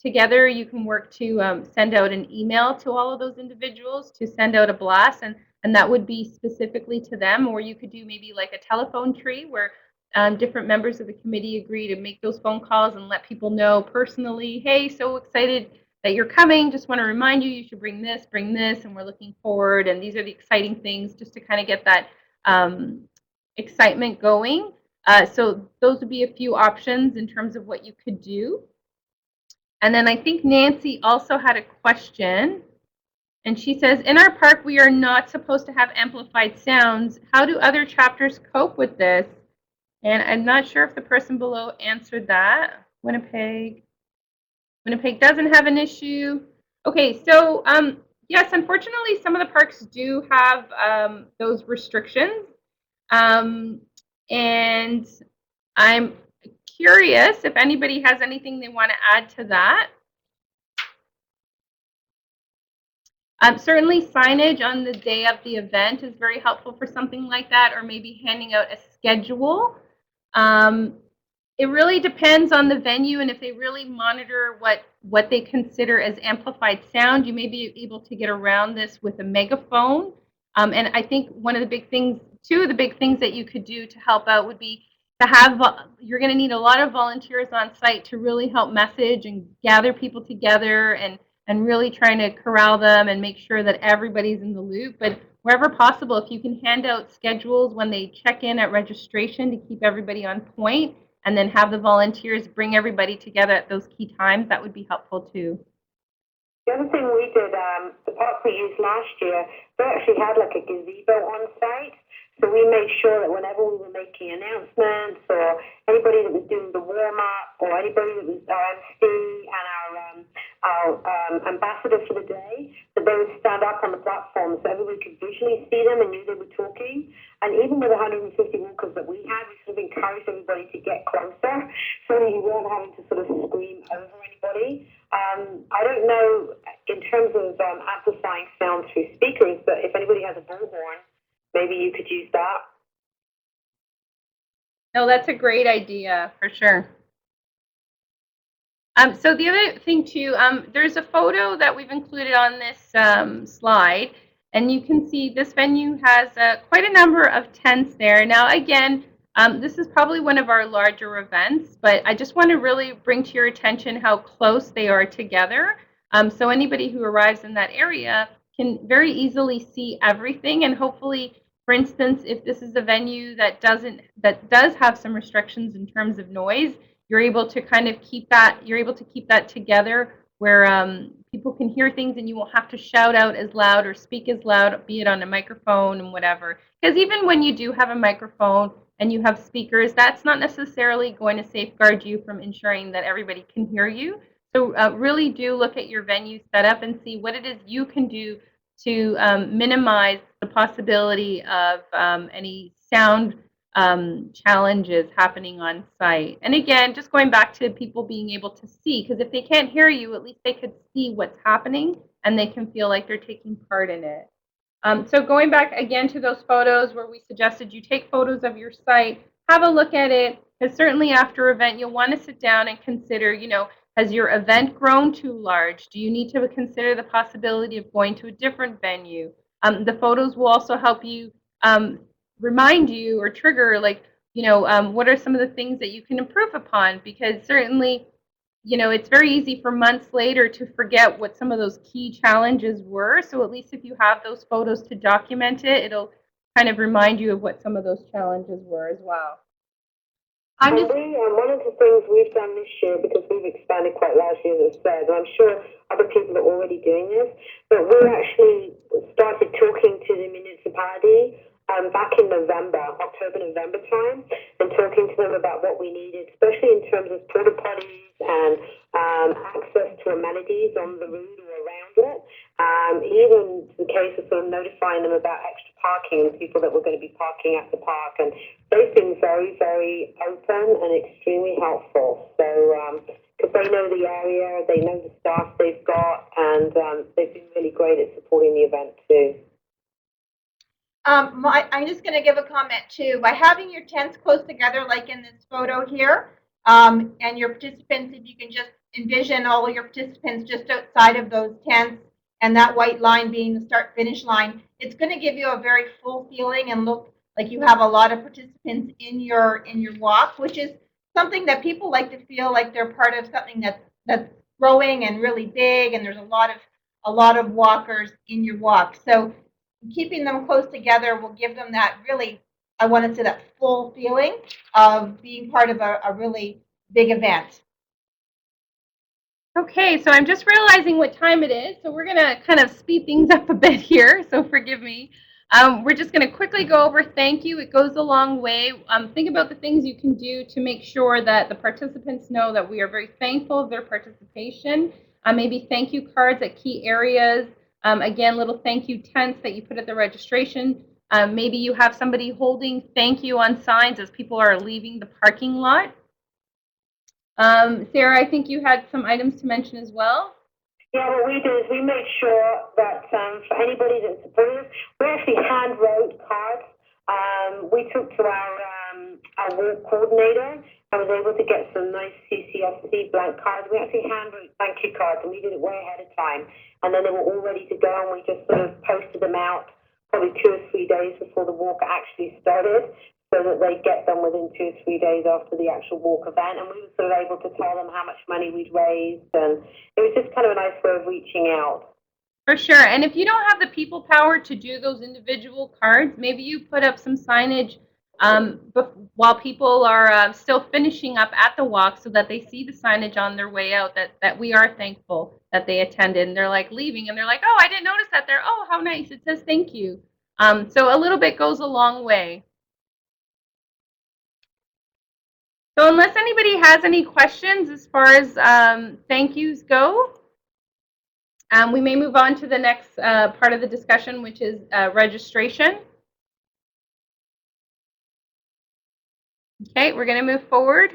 together you can work to send out an email to all of those individuals to send out a blast. And that would be specifically to them. Or you could do maybe like a telephone tree where different members of the committee agree to make those phone calls and let people know personally, hey, so excited that you're coming. Just want to remind you, you should bring this, and we're looking forward. And these are the exciting things, just to kind of get that excitement going. So those would be a few options in terms of what you could do. And then I think Nancy also had a question. And she says, in our park, we are not supposed to have amplified sounds. How do other chapters cope with this? And I'm not sure if the person below answered that. Winnipeg doesn't have an issue. Okay, so yes, unfortunately, some of the parks do have those restrictions. And I'm curious if anybody has anything they want to add to that. Certainly signage on the day of the event is very helpful for something like that, or maybe handing out a schedule. It really depends on the venue, and if they really monitor what they consider as amplified sound, you may be able to get around this with a megaphone. And I think two of the big things that you could do to help out would be to have, you're going to need a lot of volunteers on site to really help message and gather people together and really trying to corral them and make sure that everybody's in the loop. But wherever possible, if you can hand out schedules when they check in at registration to keep everybody on point, and then have the volunteers bring everybody together at those key times, that would be helpful too. The other thing we did, the park we used last year, they actually had like a gazebo on site. So we made sure that whenever we were making announcements, or anybody that was doing the warm-up, or anybody that was our MC and our ambassador for the day, that they would stand up on the platform so everybody could visually see them and knew they were talking. And even with 150 walkers that we had, we sort of encouraged everybody to get closer so that you weren't having to sort of scream over anybody. I don't know in terms of amplifying sound through speakers, but if anybody has a bullhorn, maybe you could use that. No, that's a great idea for sure. So the other thing too, there's a photo that we've included on this slide, and you can see this venue has quite a number of tents there. Now again, this is probably one of our larger events, but I just want to really bring to your attention how close they are together. So anybody who arrives in that area can very easily see everything, and hopefully, for instance, if this is a venue that does have some restrictions in terms of noise, you're able to kind of keep that together where people can hear things and you won't have to shout out as loud or speak as loud, be it on a microphone and whatever. Because even when you do have a microphone and you have speakers, that's not necessarily going to safeguard you from ensuring that everybody can hear you. So really do look at your venue setup and see what it is you can do to minimize the possibility of any sound challenges happening on site. And again, just going back to people being able to see, because if they can't hear you, at least they could see what's happening and they can feel like they're taking part in it. So going back again to those photos where we suggested you take photos of your site, have a look at it, because certainly after event you'll want to sit down and consider, has your event grown too large? Do you need to consider the possibility of going to a different venue? The photos will also help you remind you or trigger, like, what are some of the things that you can improve upon? Because certainly, it's very easy for months later to forget what some of those key challenges were. So at least if you have those photos to document it, it'll kind of remind you of what some of those challenges were as well. I'm just one of the things we've done this year, because we've expanded quite largely, as I said, and I'm sure other people are already doing this, but we actually started talking to the municipality back in November, October, November time, and talking to them about what we needed, especially in terms of porta potties and access to amenities on the route or around it. Even to the case of sort of notifying them about extra parking and people that were going to be parking at the park. And they've been very, very open and extremely helpful. So, because they know the area, they know the staff they've got, and they've been really great at supporting the event too. I'm just going to give a comment too. By having your tents close together, like in this photo here, and your participants, if you can just envision all of your participants just outside of those tents, and that white line being the start-finish line, it's going to give you a very full feeling and look like you have a lot of participants in your walk, which is something that people like to feel like they're part of something that's growing and really big, and there's a lot of walkers in your walk. So keeping them close together will give them that really, I want to say, that full feeling of being part of a really big event. Okay, so I'm just realizing what time it is, so we're going to kind of speed things up a bit here, so forgive me. We're just going to quickly go over thank you. It goes a long way. Think about the things you can do to make sure that the participants know that we are very thankful of their participation. Maybe thank you cards at key areas. Again, little thank you tents that you put at the registration. Maybe you have somebody holding thank you on signs as people are leaving the parking lot. Sarah, I think you had some items to mention as well. Yeah, what we did is we made sure that for anybody that supported us, we actually hand wrote cards. We took to our walk coordinator and was able to get some nice CCSC blank cards. We actually hand wrote thank you cards, and we did it way ahead of time. And then they were all ready to go, and we just sort of posted them out probably 2 or 3 days before the walk actually started, so that they get them within 2 or 3 days after the actual walk event. And we were sort of able to tell them how much money we'd raised, and it was just kind of a nice way of reaching out. For sure. And if you don't have the people power to do those individual cards, maybe you put up some signage while people are still finishing up at the walk, so that they see the signage on their way out that we are thankful that they attended. And they're like leaving and they're like, oh, I didn't notice that there. Oh, how nice. It says thank you. So a little bit goes a long way. So unless anybody has any questions as far as thank yous go, we may move on to the next part of the discussion, which is registration. Okay, we're going to move forward.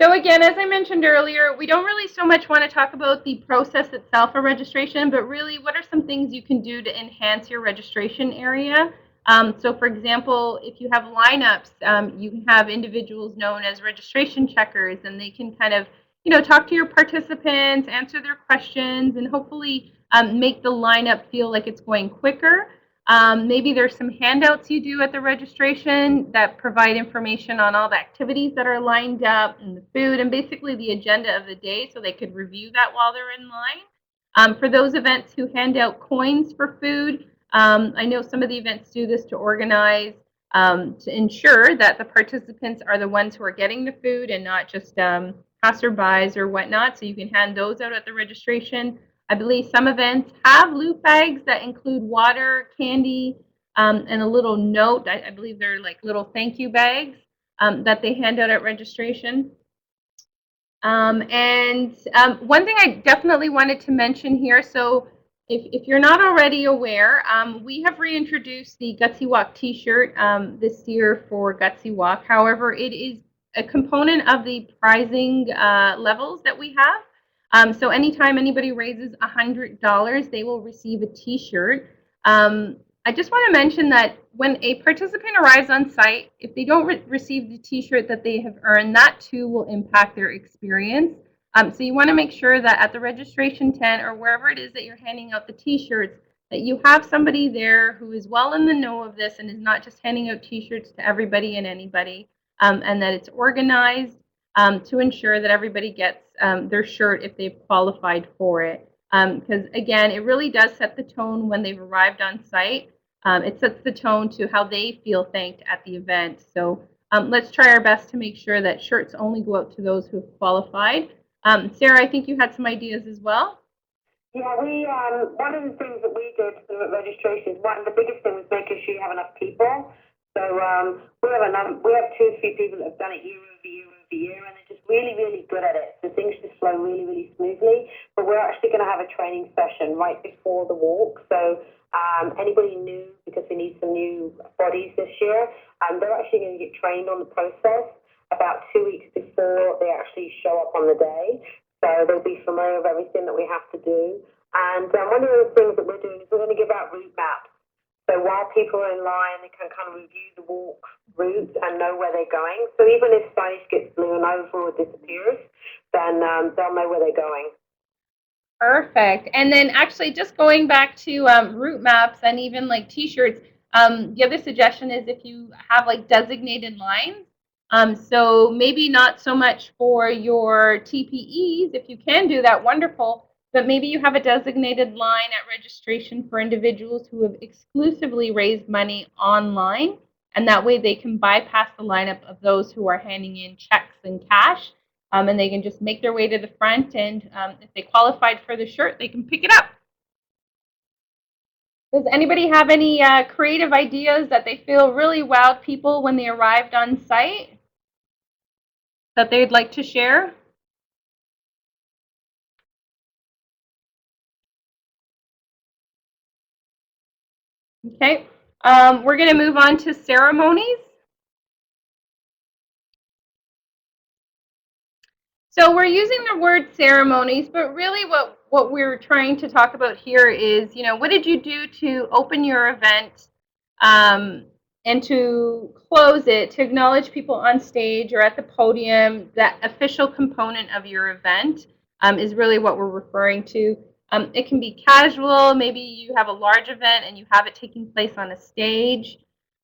So again, as I mentioned earlier, we don't really so much want to talk about the process itself for registration, but really what are some things you can do to enhance your registration area. So for example, if you have lineups, you can have individuals known as registration checkers, and they can kind of, talk to your participants, answer their questions, and hopefully make the lineup feel like it's going quicker. Maybe there's some handouts you do at the registration that provide information on all the activities that are lined up and the food and basically the agenda of the day, so they could review that while they're in line. For those events who hand out coins for food, I know some of the events do this to organize, to ensure that the participants are the ones who are getting the food and not just passerbys or whatnot, so you can hand those out at the registration. I believe some events have loot bags that include water, candy, and a little note. I believe they're like little thank you bags that they hand out at registration. One thing I definitely wanted to mention here, so if you're not already aware, we have reintroduced the Gutsy Walk t-shirt this year for Gutsy Walk. However, it is a component of the prizing levels that we have. So anytime anybody raises $100, they will receive a t-shirt. I just want to mention that when a participant arrives on site, if they don't receive the t-shirt that they have earned, that too will impact their experience. So you want to make sure that at the registration tent or wherever it is that you're handing out the t-shirts, that you have somebody there who is well in the know of this and is not just handing out t-shirts to everybody and anybody, and that it's organized to ensure that everybody gets their shirt if they've qualified for it. Because again, it really does set the tone when they've arrived on site. It sets the tone to how they feel thanked at the event. So let's try our best to make sure that shirts only go out to those who have qualified. Sarah, I think you had some ideas as well. Yeah, one of the things that we did for the registration is one of the biggest things was making sure you have enough people. So we have 2 or 3 people that have done it year over year over year, and they're just really, really good at it. So things just flow really, really smoothly. But we're actually going to have a training session right before the walk. So anybody new, because we need some new bodies this year, they're actually going to get trained on the process about 2 weeks before they actually show up on the day. So they'll be familiar with everything that we have to do. And one of the things that we're doing is we're going to give out route maps. So while people are in line, they can kind of review the walk route and know where they're going. So even if signage gets blown over or disappears, then they'll know where they're going. Perfect. And then actually just going back to route maps and even like t-shirts, the other suggestion is if you have like designated lines, so maybe not so much for your TPEs, if you can do that, wonderful, but maybe you have a designated line at registration for individuals who have exclusively raised money online, and that way they can bypass the lineup of those who are handing in checks and cash. And they can just make their way to the front, and if they qualified for the shirt, they can pick it up. Does anybody have any creative ideas that they feel really wowed people when they arrived on site that they'd like to share? Okay, we're going to move on to ceremonies. So we're using the word ceremonies, but really what we're trying to talk about here is, what did you do to open your event and to close it, to acknowledge people on stage or at the podium. That official component of your event is really what we're referring to. It can be casual. Maybe you have a large event and you have it taking place on a stage.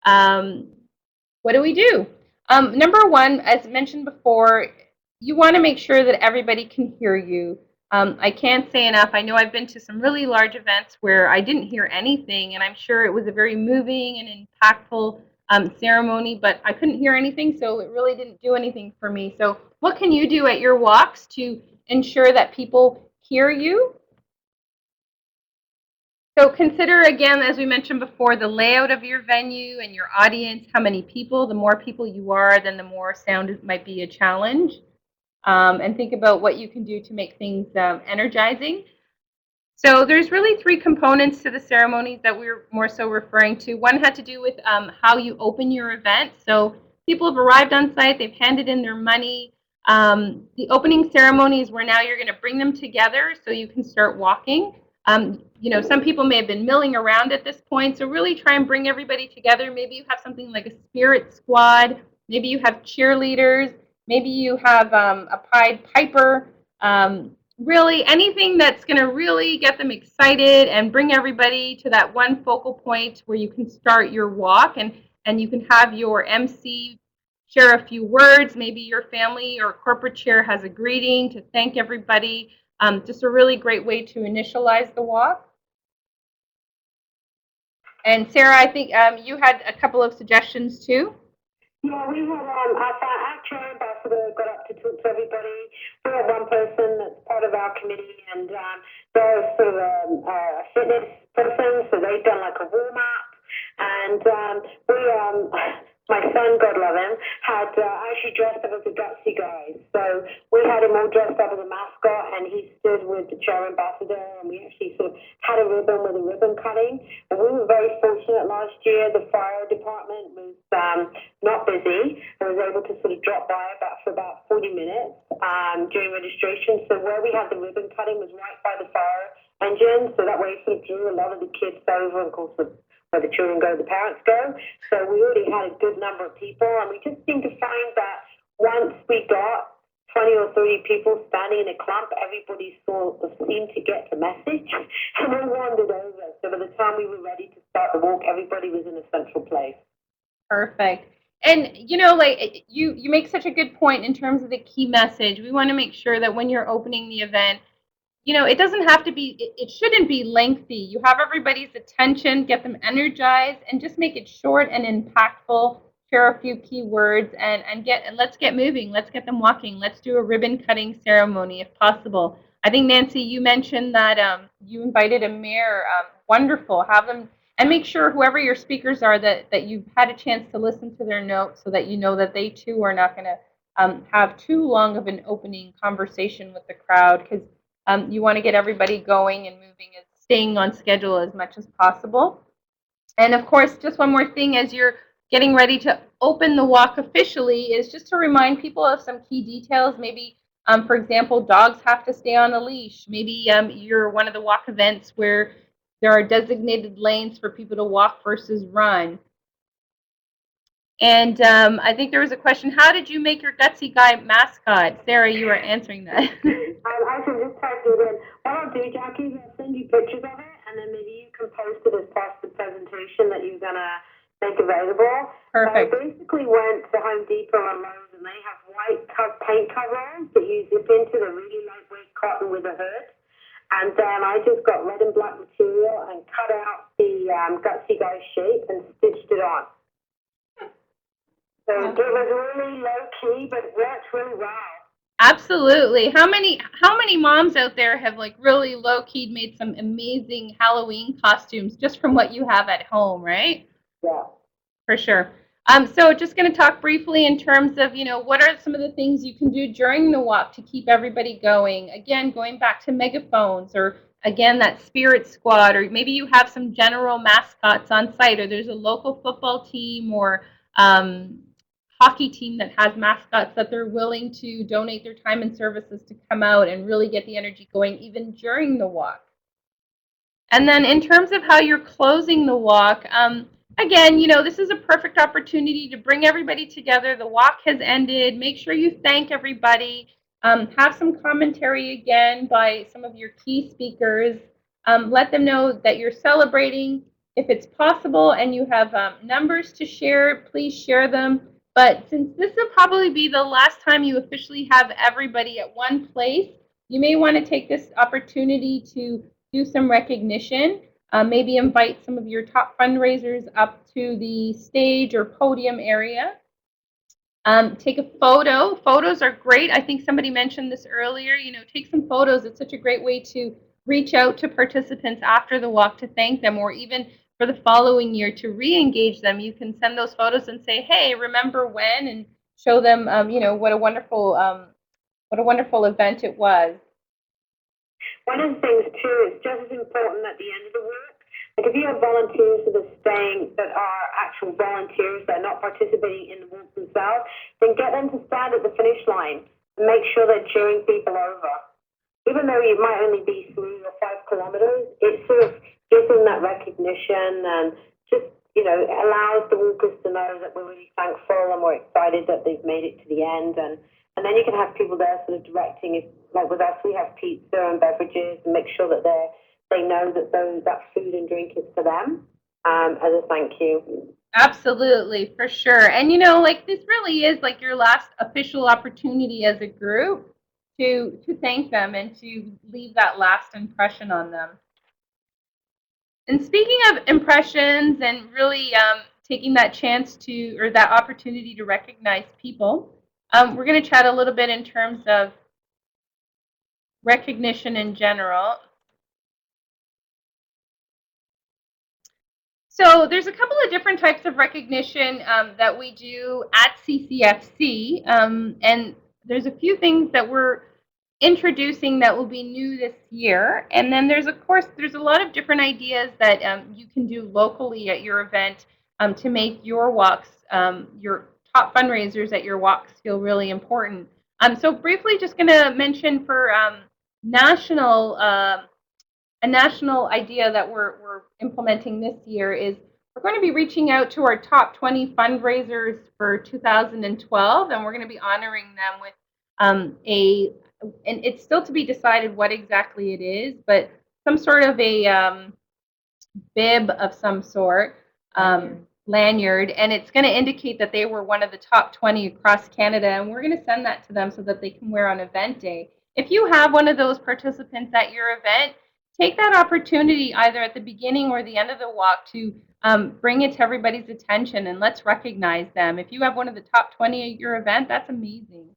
What do we do? Number one, as mentioned before, you want to make sure that everybody can hear you. I can't say enough. I know I've been to some really large events where I didn't hear anything, and I'm sure it was a very moving and impactful ceremony, but I couldn't hear anything, so it really didn't do anything for me. So what can you do at your walks to ensure that people hear you? So consider, again, as we mentioned before, the layout of your venue and your audience, how many people. The more people you are, then the more sound might be a challenge. And think about what you can do to make things energizing. So there's really 3 components to the ceremonies that we're more so referring to. One had to do with how you open your event. So people have arrived on site, they've handed in their money. The opening ceremony is where now you're going to bring them together so you can start walking. Some people may have been milling around at this point, so really try and bring everybody together. Maybe you have something like a spirit squad. Maybe you have cheerleaders. Maybe you have a Pied Piper. Really anything that's going to really get them excited and bring everybody to that one focal point where you can start your walk, and you can have your MC share a few words. Maybe your family or corporate chair has a greeting to thank everybody. Just a really great way to initialize the walk. And Sarah, I think you had a couple of suggestions too. Yeah, we had our chair ambassador got up to talk to everybody. We had one person that's part of our committee, and they're sort of a fitness person, so they've done like a warm up. And my son, God love him, had actually dressed up as a Gutsy guy. So we had him all dressed up as a mascot, and he stood with the chair ambassador, and we actually sort of had a ribbon with a ribbon cutting. And we were very fortunate last year. The fire department was not busy. I was able to sort of drop by for about 40 minutes during registration. So where we had the ribbon cutting was right by the fire engine, so that way it sort of drew a lot of the kids over, and of course, where the children go, the parents go. So we already had a good number of people, and we just seemed to find that once we got 20 or 30 people standing in a clump, everybody sort of seemed to get the message, and we wandered over. So by the time we were ready to start the walk, everybody was in a central place. Perfect. And you know, like you make such a good point in terms of the key message. We want to make sure that when you're opening the event, you know, it doesn't have to be, it shouldn't be lengthy. You have everybody's attention, get them energized, and just make it short and impactful. Share a few key words and let's get moving. Let's get them walking. Let's do a ribbon cutting ceremony if possible. I think Nancy, you mentioned that you invited a mayor. Wonderful. Have them and make sure whoever your speakers are that you've had a chance to listen to their notes so that you know that they too are not going to have too long of an opening conversation with the crowd because you want to get everybody going and moving and staying on schedule as much as possible. And of course, just one more thing as you're getting ready to open the walk officially is just to remind people of some key details. Maybe, for example, dogs have to stay on a leash. Maybe you're one of the walk events where there are designated lanes for people to walk versus run. And I think there was a question, how did you make your Gutsy guy mascot? Sarah, you were answering that. I should just type it in. What I'll do, Jackie, is I'll send you pictures of it, and then maybe you can post it as part of the presentation that you're going to make available. Perfect. I basically went to Home Depot and Lowe's, and they have white paint coveralls that you zip into the really lightweight cotton with a hood. And then I just got red and black material and cut out the Gutsy guy shape and stitched it on. So it was really low key, but it worked really well. Absolutely. How many moms out there have like really low key made some amazing Halloween costumes just from what you have at home, right? Yeah. For sure. So just going to talk briefly in terms of, you know, what are some of the things you can do during the walk to keep everybody going? Again, going back to megaphones or again, that spirit squad, or maybe you have some general mascots on site or there's a local football team or hockey team that has mascots that they're willing to donate their time and services to come out and really get the energy going even during the walk. And then in terms of how you're closing the walk, again, you know, this is a perfect opportunity to bring everybody together. The walk has ended. Make sure you thank everybody. Have some commentary again by some of your key speakers. Let them know that you're celebrating. If it's possible and you have numbers to share, please share them. But since this will probably be the last time you officially have everybody at one place, you may want to take this opportunity to do some recognition. Maybe invite some of your top fundraisers up to the stage or podium area. Take a photo. Photos are great. I think somebody mentioned this earlier. You know, take some photos. It's such a great way to reach out to participants after the walk to thank them, or even for the following year to re-engage them. You can send those photos and say, "Hey, remember when?" and show them, you know, what a wonderful event it was. One of the things too is just as important at the end of the work. Like if you have volunteers that are staying, that are actual volunteers, that are not participating in the walk themselves, then get them to stand at the finish line and make sure they're cheering people over. Even though it might only be 3 or 5 kilometers, it sort of gives them that recognition and just, you know, it allows the walkers to know that we're really thankful and we're excited that they've made it to the end. And then you can have people there sort of directing. If, like with us, we have pizza and beverages and make sure that they know that that food and drink is for them as a thank you. Absolutely, for sure. And you know, like this really is like your last official opportunity as a group to thank them and to leave that last impression on them. And speaking of impressions and really taking that chance to, or that opportunity to recognize people, we're going to chat a little bit in terms of recognition in general. So there's a couple of different types of recognition that we do at CCFC, and there's a few things that we're introducing that will be new this year. And then there's, of course, there's a lot of different ideas that you can do locally at your event to make your walks, your top fundraisers at your walks feel really important. So briefly, just going to mention for national a national idea that we're implementing this year is we're going to be reaching out to our top 20 fundraisers for 2012, and we're going to be honoring them with and it's still to be decided what exactly it is, but some sort of a bib of some sort, lanyard, and it's going to indicate that they were one of the top 20 across Canada, and we're going to send that to them so that they can wear on event day. If you have one of those participants at your event, take that opportunity either at the beginning or the end of the walk to bring it to everybody's attention, and let's recognize them. If you have one of the top 20 at your event, that's amazing.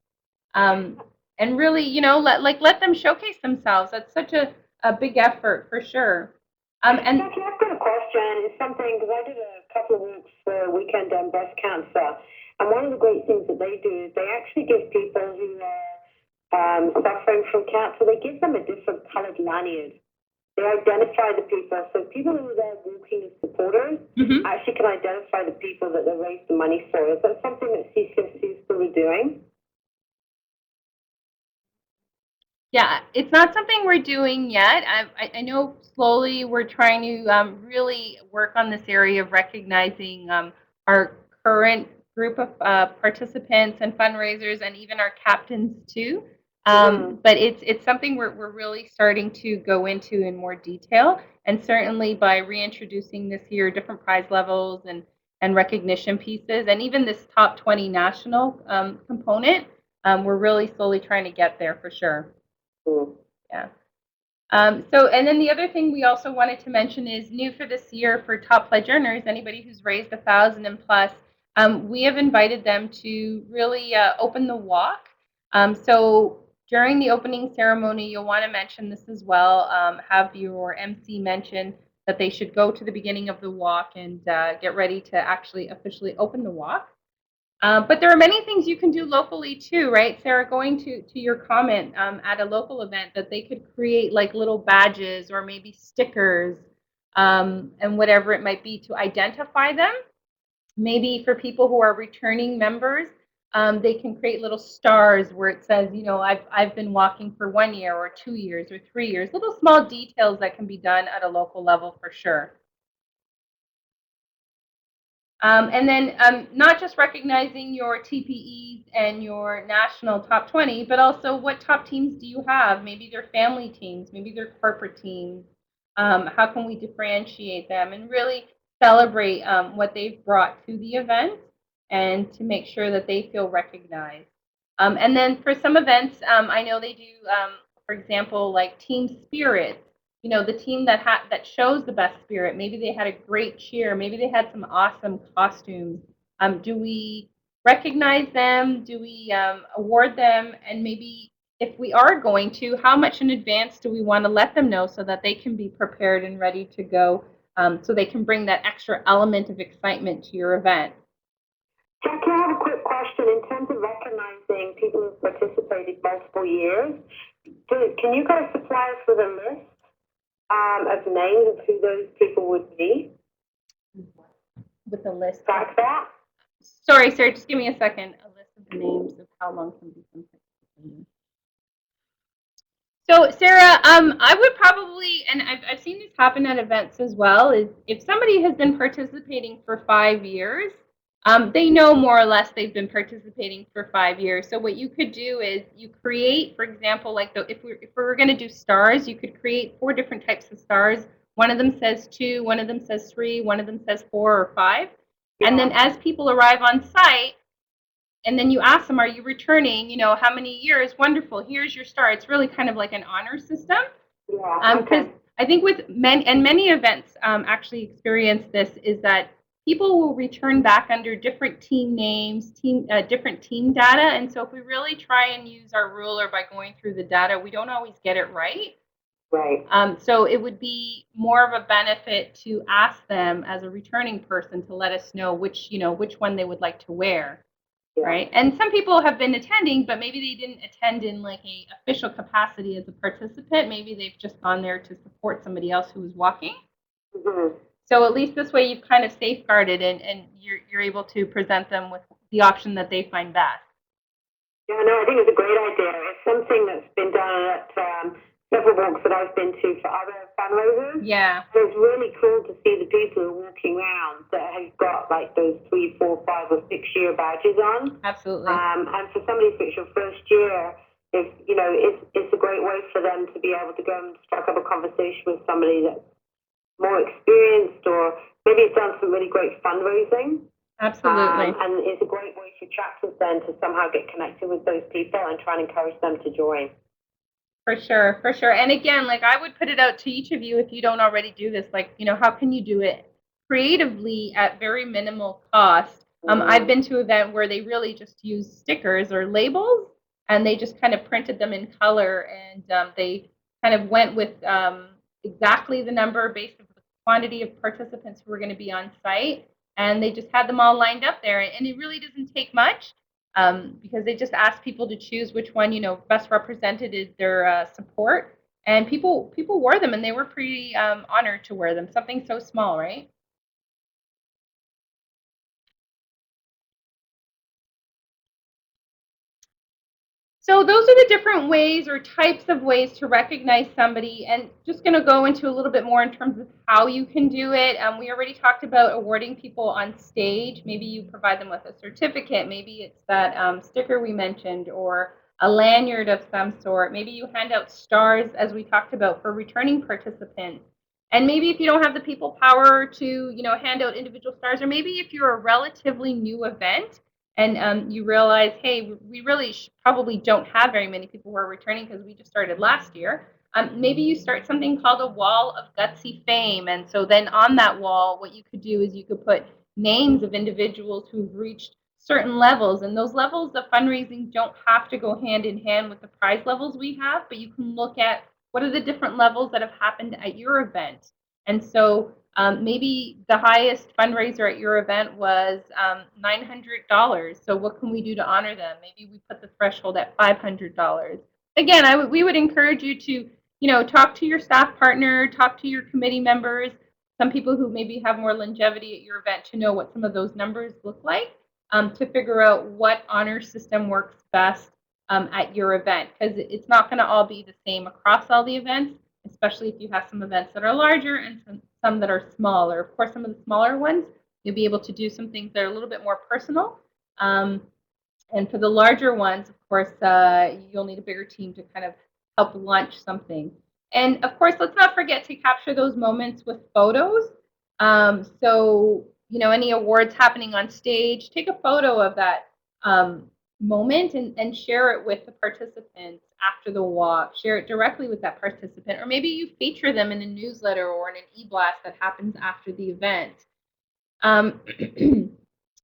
And really, let them showcase themselves. That's such a big effort for sure. And Jackie, I've got a question. It's something, because I did a couple of weeks for a weekend on breast cancer, and one of the great things that they do is they actually give people who are suffering from cancer, they give them a different coloured lanyard. They identify the people, so people who are there walking as supporters actually can identify the people that they raised the money for. Is that something that CCFC is still doing? Yeah, it's not something we're doing yet. I know slowly we're trying to really work on this area of recognizing our current group of participants and fundraisers, and even our captains too. But it's something we're really starting to go into in more detail, and certainly by reintroducing this year different prize levels and recognition pieces, and even this top 20 national component, we're really slowly trying to get there for sure. Yeah. And then the other thing we also wanted to mention is new for this year for top pledge earners, anybody who's raised $1,000 and plus, we have invited them to really open the walk. So during the opening ceremony, you'll want to mention this as well. Have your MC mention that they should go to the beginning of the walk and get ready to actually officially open the walk. But there are many things you can do locally too, right, Sarah? Going to your comment at a local event, that they could create like little badges or maybe stickers and whatever it might be to identify them. Maybe for people who are returning members, they can create little stars where it says, I've been walking for 1 year or 2 years or 3 years. Little small details that can be done at a local level for sure. And then not just recognizing your TPEs and your national top 20, but also what top teams do you have? Maybe they're family teams, maybe they're corporate teams. How can we differentiate them and really celebrate what they've brought to the event and to make sure that they feel recognized? And then for some events, I know they do, for example, like team spirit. The team that shows the best spirit. Maybe they had a great cheer. Maybe they had some awesome costumes. Do we recognize them? Do we award them? And maybe if we are going to, how much in advance do we want to let them know so that they can be prepared and ready to go, so they can bring that extra element of excitement to your event? Jackie, I have a quick question. In terms of recognizing people who've participated multiple years, can you guys supply us with a list of names of who those people would be? With a list. Like that? Sorry, Sarah, just give me a second. A list of the names of how long somebody's been participating. So, Sarah, I would probably, and I've seen this happen at events as well, is if somebody has been participating for 5 years, they know more or less they've been participating for 5 years. So what you could do is you create, for example, like if we were going to do stars, you could create 4 different types of stars. One of them says 2, one of them says 3, one of them says 4 or 5. Yeah. And then as people arrive on site, and then you ask them, are you returning? How many years? Wonderful. Here's your star. It's really kind of like an honor system. Yeah. Because I think with many events actually experience this, is that people will return back under different team names, different team data. And so if we really try and use our ruler by going through the data, we don't always get it right. Right. So it would be more of a benefit to ask them as a returning person to let us know which one they would like to wear. Yeah. Right. And some people have been attending, but maybe they didn't attend in like a official capacity as a participant. Maybe they've just gone there to support somebody else who was walking. Mm-hmm. So at least this way you've kind of safeguarded and you're able to present them with the option that they find best. Yeah, no, I think it's a great idea. It's something that's been done at several walks that I've been into for other fundraisers. Yeah. And it's really cool to see the people who are walking around that have got like those 3, 4, 5, or 6 year badges on. Absolutely. And for somebody if it's your first year, it's a great way for them to be able to go and strike up a conversation with somebody that's more experienced, or maybe it's done some really great fundraising. Absolutely. And it's a great way for chapters then to somehow get connected with those people and try and encourage them to join. For sure, for sure. And again, like I would put it out to each of you if you don't already do this, like, how can you do it creatively at very minimal cost? I've been to an event where they really just used stickers or labels, and they just kind of printed them in color, and they kind of went with exactly the number based on the quantity of participants who were going to be on site, and they just had them all lined up there, and it really doesn't take much. Because they just asked people to choose which one, best represented their support. And people wore them, and they were pretty honored to wear them. Something so small, right? So those are the different ways or types of ways to recognize somebody, and just going to go into a little bit more in terms of how you can do it. We already talked about awarding people on stage. Maybe you provide them with a certificate. Maybe it's that sticker we mentioned, or a lanyard of some sort. Maybe you hand out stars, as we talked about, for returning participants. And maybe if you don't have the people power to, hand out individual stars, or maybe if you're a relatively new event, and you realize, hey, we really probably don't have very many people who are returning because we just started last year. Maybe you start something called a wall of Gutsy fame. And so then on that wall, what you could do is you could put names of individuals who've reached certain levels. And those levels of fundraising don't have to go hand in hand with the prize levels we have, but you can look at what are the different levels that have happened at your event. And so maybe the highest fundraiser at your event was $900. So what can we do to honor them? Maybe we put the threshold at $500. Again, we would encourage you to, talk to your staff partner, talk to your committee members, some people who maybe have more longevity at your event to know what some of those numbers look like, to figure out what honor system works best at your event, because it's not going to all be the same across all the events, especially if you have some events that are larger and some that are smaller. Of course, some of the smaller ones, you'll be able to do some things that are a little bit more personal. And for the larger ones, of course, you'll need a bigger team to kind of help launch something. And of course, let's not forget to capture those moments with photos. So, any awards happening on stage, take a photo of that moment and share it with the participants after the walk. Share it directly with that participant, or maybe you feature them in a newsletter or in an e-blast that happens after the event.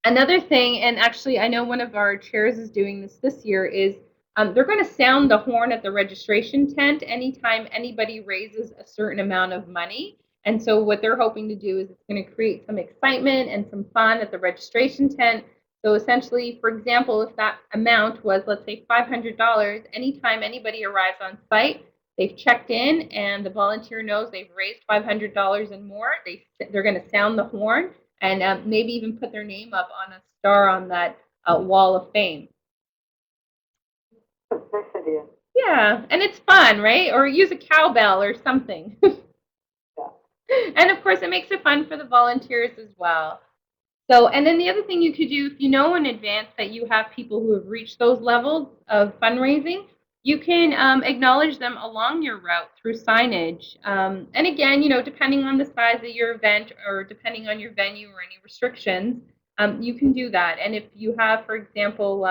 Another thing, and actually I know one of our chairs is doing this year, is they're going to sound the horn at the registration tent anytime anybody raises a certain amount of money. And so what they're hoping to do is it's going to create some excitement and some fun at the registration tent. So essentially, for example, if that amount was, let's say, $500, anytime anybody arrives on site, they've checked in and the volunteer knows they've raised $500 and more, they're going to sound the horn and maybe even put their name up on a star on that wall of fame. That's a nice idea. Yeah, and it's fun, right? Or use a cowbell or something. And of course, it makes it fun for the volunteers as well. So, and then the other thing you could do, if you know in advance that you have people who have reached those levels of fundraising, you can acknowledge them along your route through signage. And again, depending on the size of your event or depending on your venue or any restrictions, you can do that. And if you have, for example,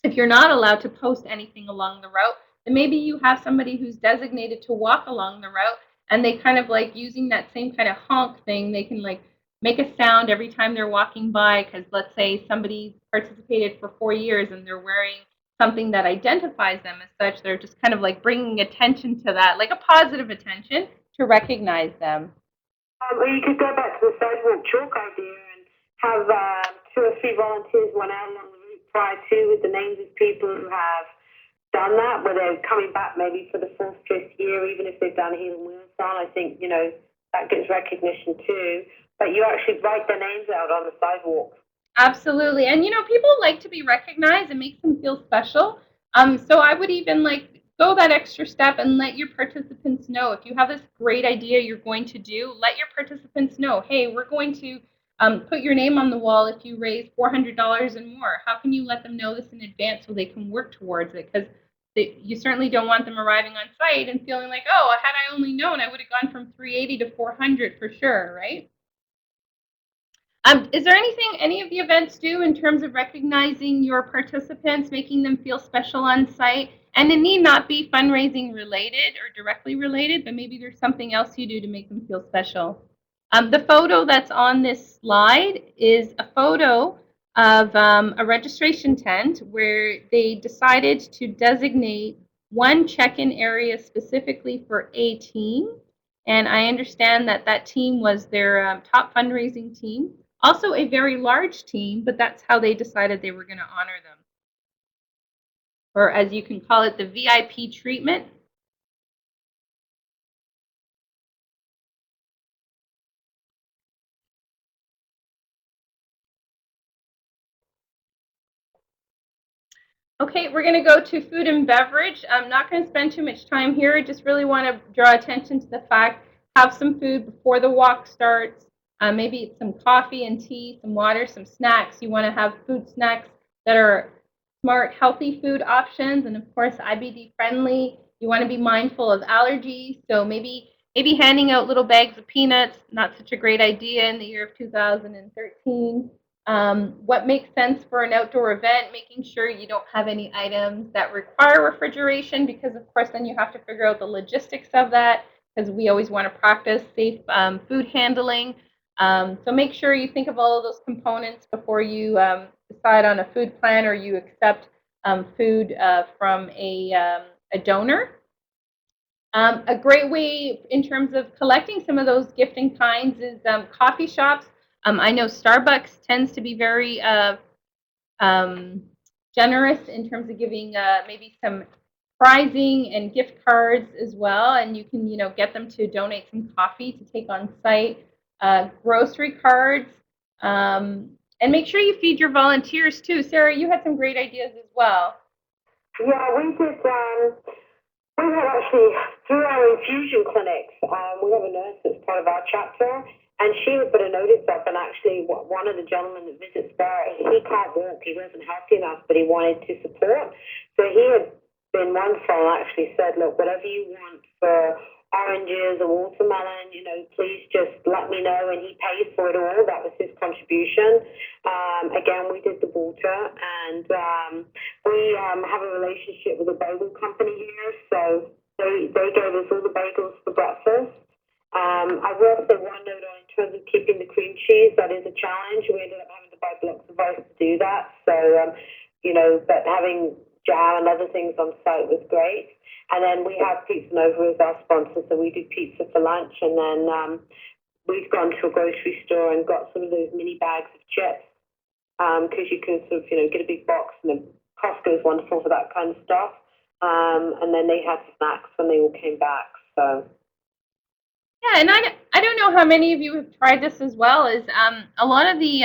if you're not allowed to post anything along the route, then maybe you have somebody who's designated to walk along the route, and they kind of like using that same kind of honk thing, they can like make a sound every time they're walking by, because let's say somebody participated for 4 years and they're wearing something that identifies them as such, they're just kind of like bringing attention to that, like a positive attention to recognize them. Or you could go back to the sidewalk chalk idea and have 2 or 3 volunteers went out along the route prior to with the names of people who have done that, where they're coming back maybe for the 4th, 5th year, even if they've done heel and wheel style. I think, that gets recognition too. But you actually write their names out on the sidewalk. Absolutely. And, people like to be recognized. It makes them feel special. So I would even go that extra step and let your participants know. If you have this great idea you're going to do, let your participants know, hey, we're going to put your name on the wall if you raise $400 and more. How can you let them know this in advance so they can work towards it? Because you certainly don't want them arriving on site and feeling like, oh, had I only known, I would have gone from 380 to 400 for sure, right? Is there anything any of the events do in terms of recognizing your participants, making them feel special on site? And it need not be fundraising related or directly related, but maybe there's something else you do to make them feel special. The photo that's on this slide is a photo of a registration tent where they decided to designate one check-in area specifically for a team. And I understand that that team was their top fundraising team. Also a very large team, but that's how they decided they were going to honor them. Or as you can call it, the VIP treatment. Okay, we're going to go to food and beverage. I'm not going to spend too much time here. I just really want to draw attention to the fact, have some food before the walk starts. Maybe some coffee and tea, some water, some snacks. You want to have food snacks that are smart, healthy food options, and of course IBD friendly. You want to be mindful of allergies, so maybe handing out little bags of peanuts, not such a great idea in the year of 2013. What makes sense for an outdoor event, making sure you don't have any items that require refrigeration, because of course then you have to figure out the logistics of that, because we always want to practice safe food handling. So make sure you think of all of those components before you decide on a food plan or you accept food from a donor. A great way in terms of collecting some of those gifting kinds is coffee shops. I know Starbucks tends to be very generous in terms of giving maybe some prizing and gift cards as well, and you can get them to donate some coffee to take on site. Grocery cards, and make sure you feed your volunteers too. Sarah, you had some great ideas as well. Yeah, we did. We have actually, through our infusion clinics, we have a nurse that's part of our chapter, and she had put a notice up, and actually one of the gentlemen that visits there, he can't walk, he wasn't healthy enough, but he wanted to support. So he had been wonderful and actually said, look, whatever you want for oranges or watermelon, please just let me know, and he pays for it all. That was his contribution. Again, we did the water, and we have a relationship with a bagel company here, so they gave us all the bagels for breakfast. I will say one note on in terms of keeping the cream cheese, that is a challenge. We ended up having to buy blocks of ice to do that, so but having jam and other things on site was great. And then we have Pizza Nova as our sponsor, so we do pizza for lunch. And then we've gone to a grocery store and got some of those mini bags of chips, because you can sort of, get a big box, and Costco is wonderful for that kind of stuff. And then they had snacks when they all came back. So. Yeah, and I don't know how many of you have tried this as well. Is a lot of the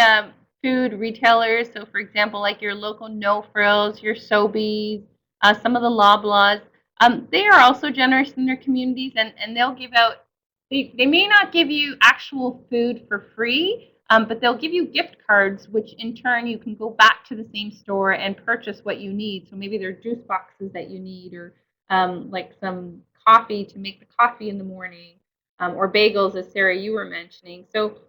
food retailers, so for example, like your local No Frills, your Sobeys, some of the Loblaws, they are also generous in their communities, and they'll give out, they may not give you actual food for free, but they'll give you gift cards, which in turn you can go back to the same store and purchase what you need. So maybe there are juice boxes that you need, or like some coffee to make the coffee in the morning, or bagels, as Sarah, you were mentioning. So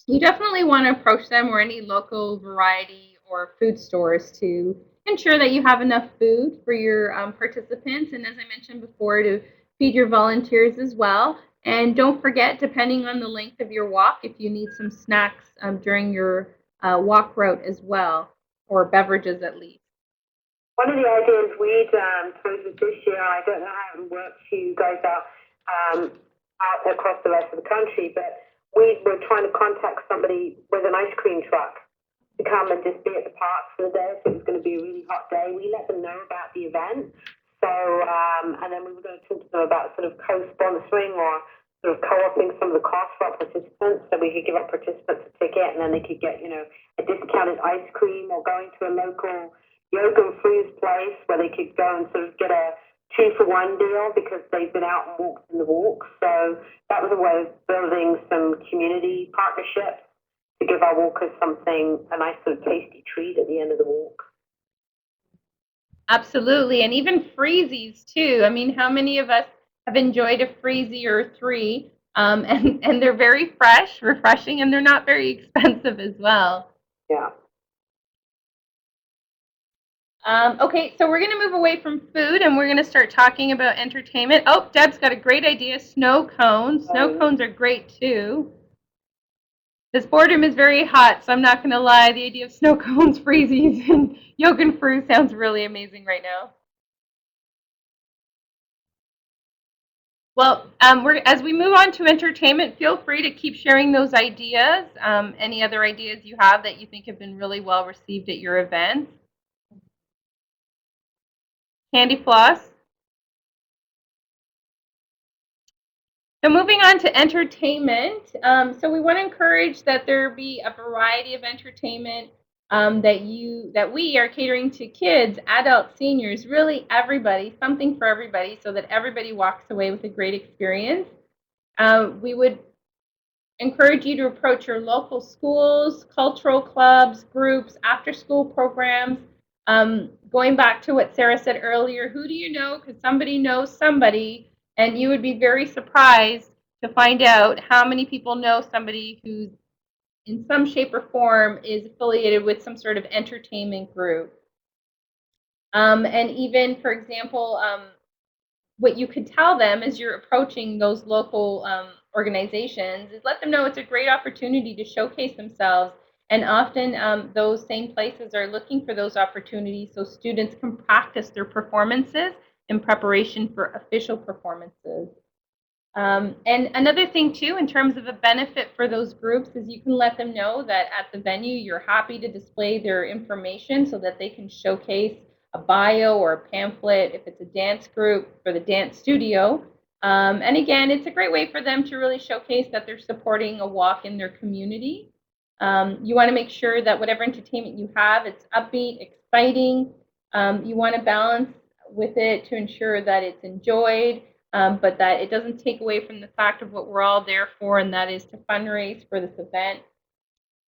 you definitely want to approach them, or any local variety or food stores, to ensure that you have enough food for your participants, and as I mentioned before, to feed your volunteers as well. And don't forget, depending on the length of your walk, if you need some snacks during your walk route as well, or beverages at least. One of the ideas we'd posed with this year, I don't know how it works for you guys out across the rest of the country, but we were trying to contact somebody with an ice cream truck to come and just be at the park for the day. So it was going to be a really hot day. We let them know about the event. So, and then we were going to talk to them about sort of co-sponsoring or sort of co-opting some of the costs for our participants, so we could give our participants a ticket, and then they could get, a discounted ice cream, or going to a local yoga and freeze place where they could go and sort of get a 2-for-1 deal because they've been out and walked in the walk. So that was a way of building some community partnerships to give our walkers something, a nice sort of tasty treat at the end of the walk. Absolutely, and even freezies too. I mean, how many of us have enjoyed a freezie or three? And they're very fresh, refreshing, and they're not very expensive as well. Yeah. Okay, so we're going to move away from food and we're going to start talking about entertainment. Oh, Deb's got a great idea, snow cones. Snow cones are great too. This boardroom is very hot, so I'm not going to lie. The idea of snow cones, freezies, and yogurt fruit sounds really amazing right now. Well, as we move on to entertainment, feel free to keep sharing those ideas. Any other ideas you have that you think have been really well received at your events? Candy floss. So moving on to entertainment. So we want to encourage that there be a variety of entertainment that we are catering to kids, adults, seniors, really everybody, something for everybody, so that everybody walks away with a great experience. We would encourage you to approach your local schools, cultural clubs, groups, after-school programs. Going back to what Sarah said earlier, who do you know? Because somebody knows somebody, and you would be very surprised to find out how many people know somebody who, in some shape or form, is affiliated with some sort of entertainment group. And even, for example, what you could tell them as you're approaching those local organizations is let them know it's a great opportunity to showcase themselves. And often those same places are looking for those opportunities so students can practice their performances in preparation for official performances. And another thing, too, in terms of a benefit for those groups is you can let them know that at the venue you're happy to display their information so that they can showcase a bio or a pamphlet if it's a dance group for the dance studio. And again, it's a great way for them to really showcase that they're supporting a walk in their community. You want to make sure that whatever entertainment you have, it's upbeat, exciting. You want to balance with it to ensure that it's enjoyed, but that it doesn't take away from the fact of what we're all there for, and that is to fundraise for this event.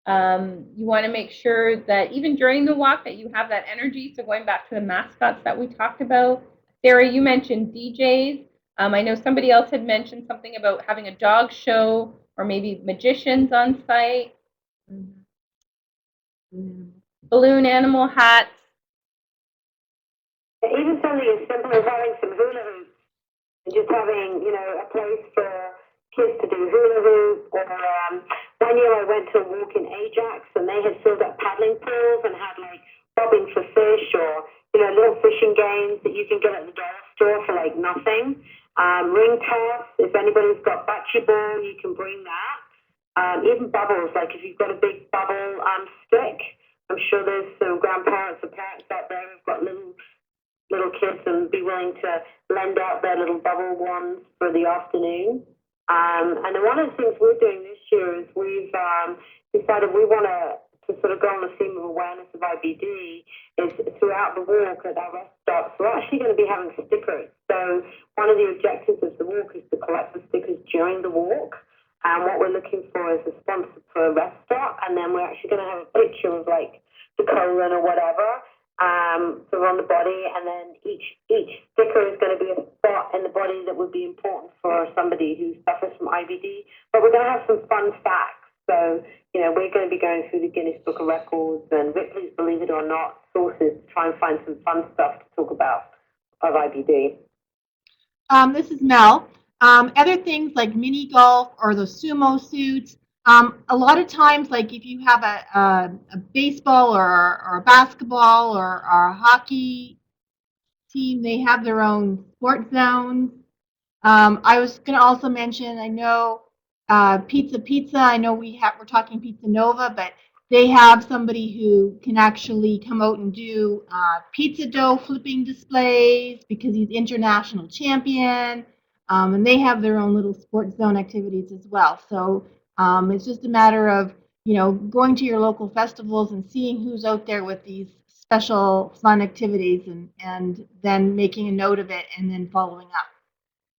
You want to make sure that even during the walk that you have that energy. So going back to the mascots that we talked about, Sarah, you mentioned DJs. I know somebody else had mentioned something about having a dog show or maybe magicians on site. Balloon animal hats. Even something as simple as having some hula hoops and just having, a place for kids to do hula hoop. Or one year I went to a walk in Ajax and they had filled up paddling pools and had like bobbing for fish or, little fishing games that you can get at the dollar store for like nothing. Ring toss, if anybody's got bocce ball, you can bring that. Even bubbles, like if you've got a big bubble stick, I'm sure there's some grandparents or parents out there who've got little kids and be willing to lend out their little bubble ones for the afternoon. And then one of the things we're doing this year is we've decided we want to sort of go on the theme of awareness of IBD is throughout the walk at our rest stops. We're actually going to be having stickers. So one of the objectives of the walk is to collect the stickers during the walk. And what we're looking for is a sponsor for a rest stop. And then we're actually going to have a picture of like the colon or whatever. So on the body, and then each sticker is going to be a spot in the body that would be important for somebody who suffers from IBD. But we're going to have some fun facts. So, we're going to be going through the Guinness Book of Records and Ripley's Believe It or Not sources to try and find some fun stuff to talk about of IBD. This is Mel. Other things like mini golf or the sumo suits. A lot of times, like if you have a baseball or a basketball or a hockey team, they have their own sport zones. I was going to also mention, I know Pizza. I know we're talking Pizza Nova, but they have somebody who can actually come out and do pizza dough flipping displays because he's international champion. And they have their own little sports zone activities as well. So it's just a matter of, going to your local festivals and seeing who's out there with these special fun activities and then making a note of it and then following up.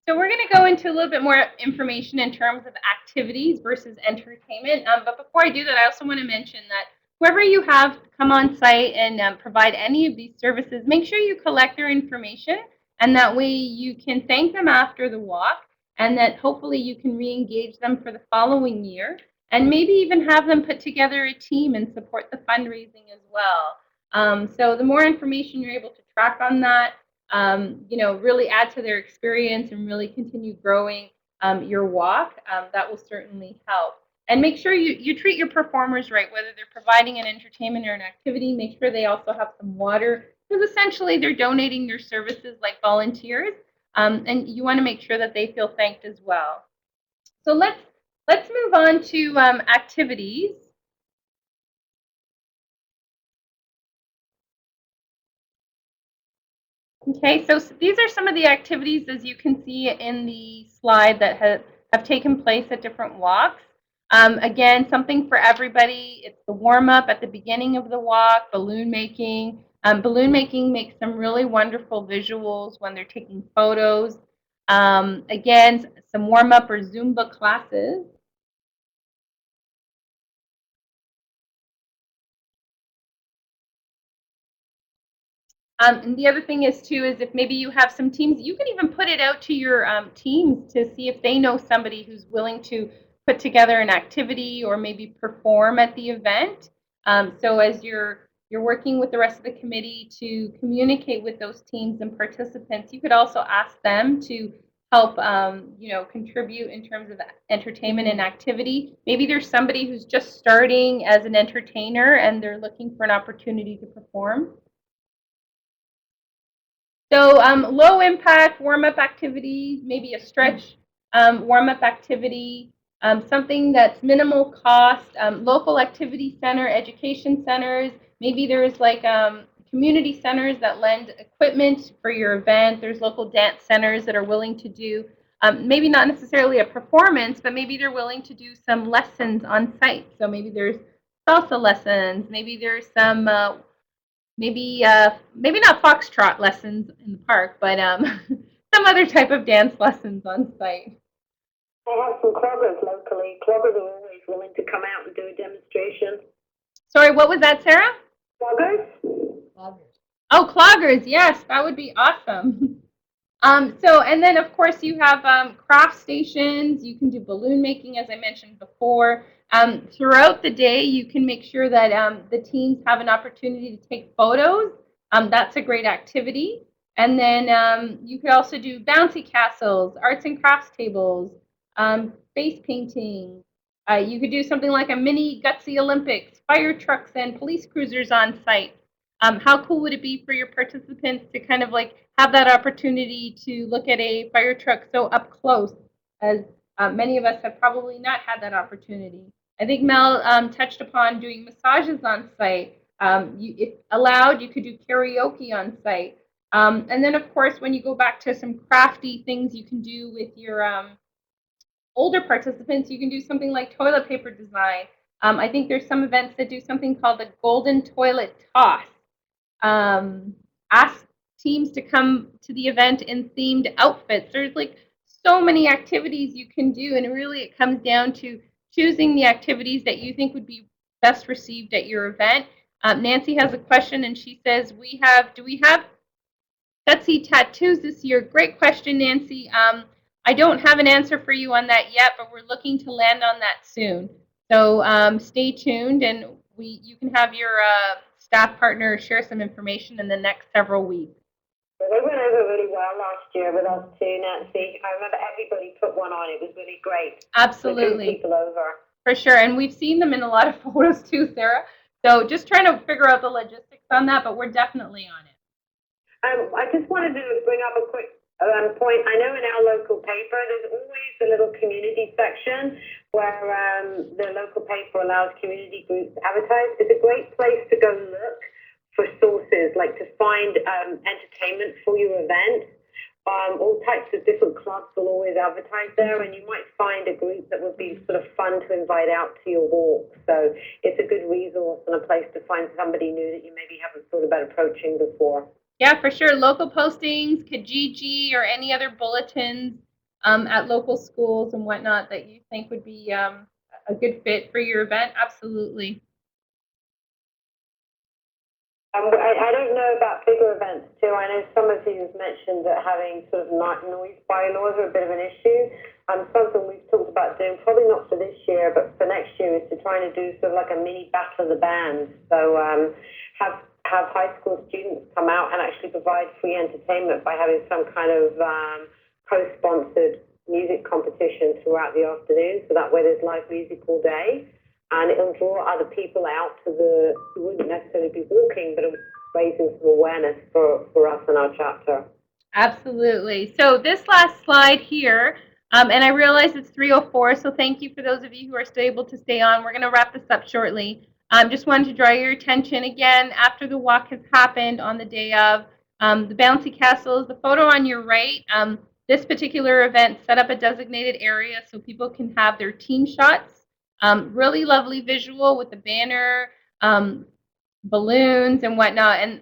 So we're going to go into a little bit more information in terms of activities versus entertainment. But before I do that, I also want to mention that whoever you have come on site and provide any of these services, make sure you collect their information, and that way you can thank them after the walk, and that hopefully you can re-engage them for the following year, and maybe even have them put together a team and support the fundraising as well. So the more information you're able to track on that, really add to their experience and really continue growing your walk, that will certainly help. And make sure you treat your performers right, whether they're providing an entertainment or an activity. Make sure they also have some water, because essentially they're donating their services like volunteers, and you want to make sure that they feel thanked as well. So let's move on to activities. Okay, so these are some of the activities, as you can see in the slide, that have taken place at different walks. Again, something for everybody. It's the warm-up at the beginning of the walk, balloon making. Balloon making makes some really wonderful visuals when they're taking photos. Again, some warm-up or Zumba classes. And the other thing is, too, is if maybe you have some teams, you can even put it out to your teams to see if they know somebody who's willing to put together an activity or maybe perform at the event. So as you're working with the rest of the committee to communicate with those teams and participants, you could also ask them to help, contribute in terms of entertainment and activity. Maybe there's somebody who's just starting as an entertainer and they're looking for an opportunity to perform. So low impact warm-up activity, maybe a stretch warm-up activity, something that's minimal cost, local activity center, education centers. Maybe there's like community centers that lend equipment for your event. There's local dance centers that are willing to do maybe not necessarily a performance, but maybe they're willing to do some lessons on site. So maybe there's salsa lessons, maybe there's some maybe not foxtrot lessons in the park, but some other type of dance lessons on site. I have some cloggers locally. Cloggers are always willing to come out and do a demonstration. Sorry, what was that, Sarah? Cloggers? Oh, cloggers, yes, that would be awesome. And then of course you have craft stations. You can do balloon making, as I mentioned before. Throughout the day, you can make sure that the teams have an opportunity to take photos. That's a great activity. And then you could also do bouncy castles, arts and crafts tables, face painting. You could do something like a mini Gutsy Olympics, fire trucks and police cruisers on site. How cool would it be for your participants to kind of like have that opportunity to look at a fire truck so up close, as many of us have probably not had that opportunity. I think Mel touched upon doing massages on site. If allowed, you could do karaoke on site. And then, of course, when you go back to some crafty things you can do with your older participants, you can do something like toilet paper design. I think there's some events that do something called the golden toilet toss. Ask teams to come to the event in themed outfits. There's like so many activities you can do, and really it comes down to choosing the activities that you think would be best received at your event. Nancy has a question, and she says, do we have Gutsy tattoos this year? Great question, Nancy. I don't have an answer for you on that yet, but we're looking to land on that soon. So stay tuned, and you can have your staff partner share some information in the next several weeks. They went over really well last year with us too, Nancy. I remember everybody put one on. It was really great. Absolutely. People over. For sure, and we've seen them in a lot of photos too, Sarah. So just trying to figure out the logistics on that, but we're definitely on it. I just wanted to bring up a quick point. I know in our local paper, there's always a little community section where the local paper allows community groups to advertise. It's a great place to go look for sources, like to find entertainment for your event. all types of different clubs will always advertise there, and you might find a group that would be sort of fun to invite out to your walk. So it's a good resource and a place to find somebody new that you maybe haven't thought about approaching before. Yeah, for sure. Local postings, Kijiji, or any other bulletins at local schools and whatnot that you think would be a good fit for your event. Absolutely. I don't know about bigger events too. I know some of you have mentioned that having sort of noise bylaws are a bit of an issue. Something we've talked about doing, probably not for this year, but for next year, is to try to do sort of like a mini battle of the bands. So have high school students come out and actually provide free entertainment by having some kind of co-sponsored music competition throughout the afternoon. So that way there's live music all day. And it'll draw other people out to who wouldn't necessarily be walking, but raising some awareness for us in our chapter. Absolutely. So this last slide here, and I realize it's 3:04, so thank you for those of you who are still able to stay on. We're going to wrap this up shortly. Just wanted to draw your attention again, after the walk has happened on the day of, the bouncy castles, the photo on your right, this particular event set up a designated area so people can have their team shots. Really lovely visual with the banner, balloons and whatnot. And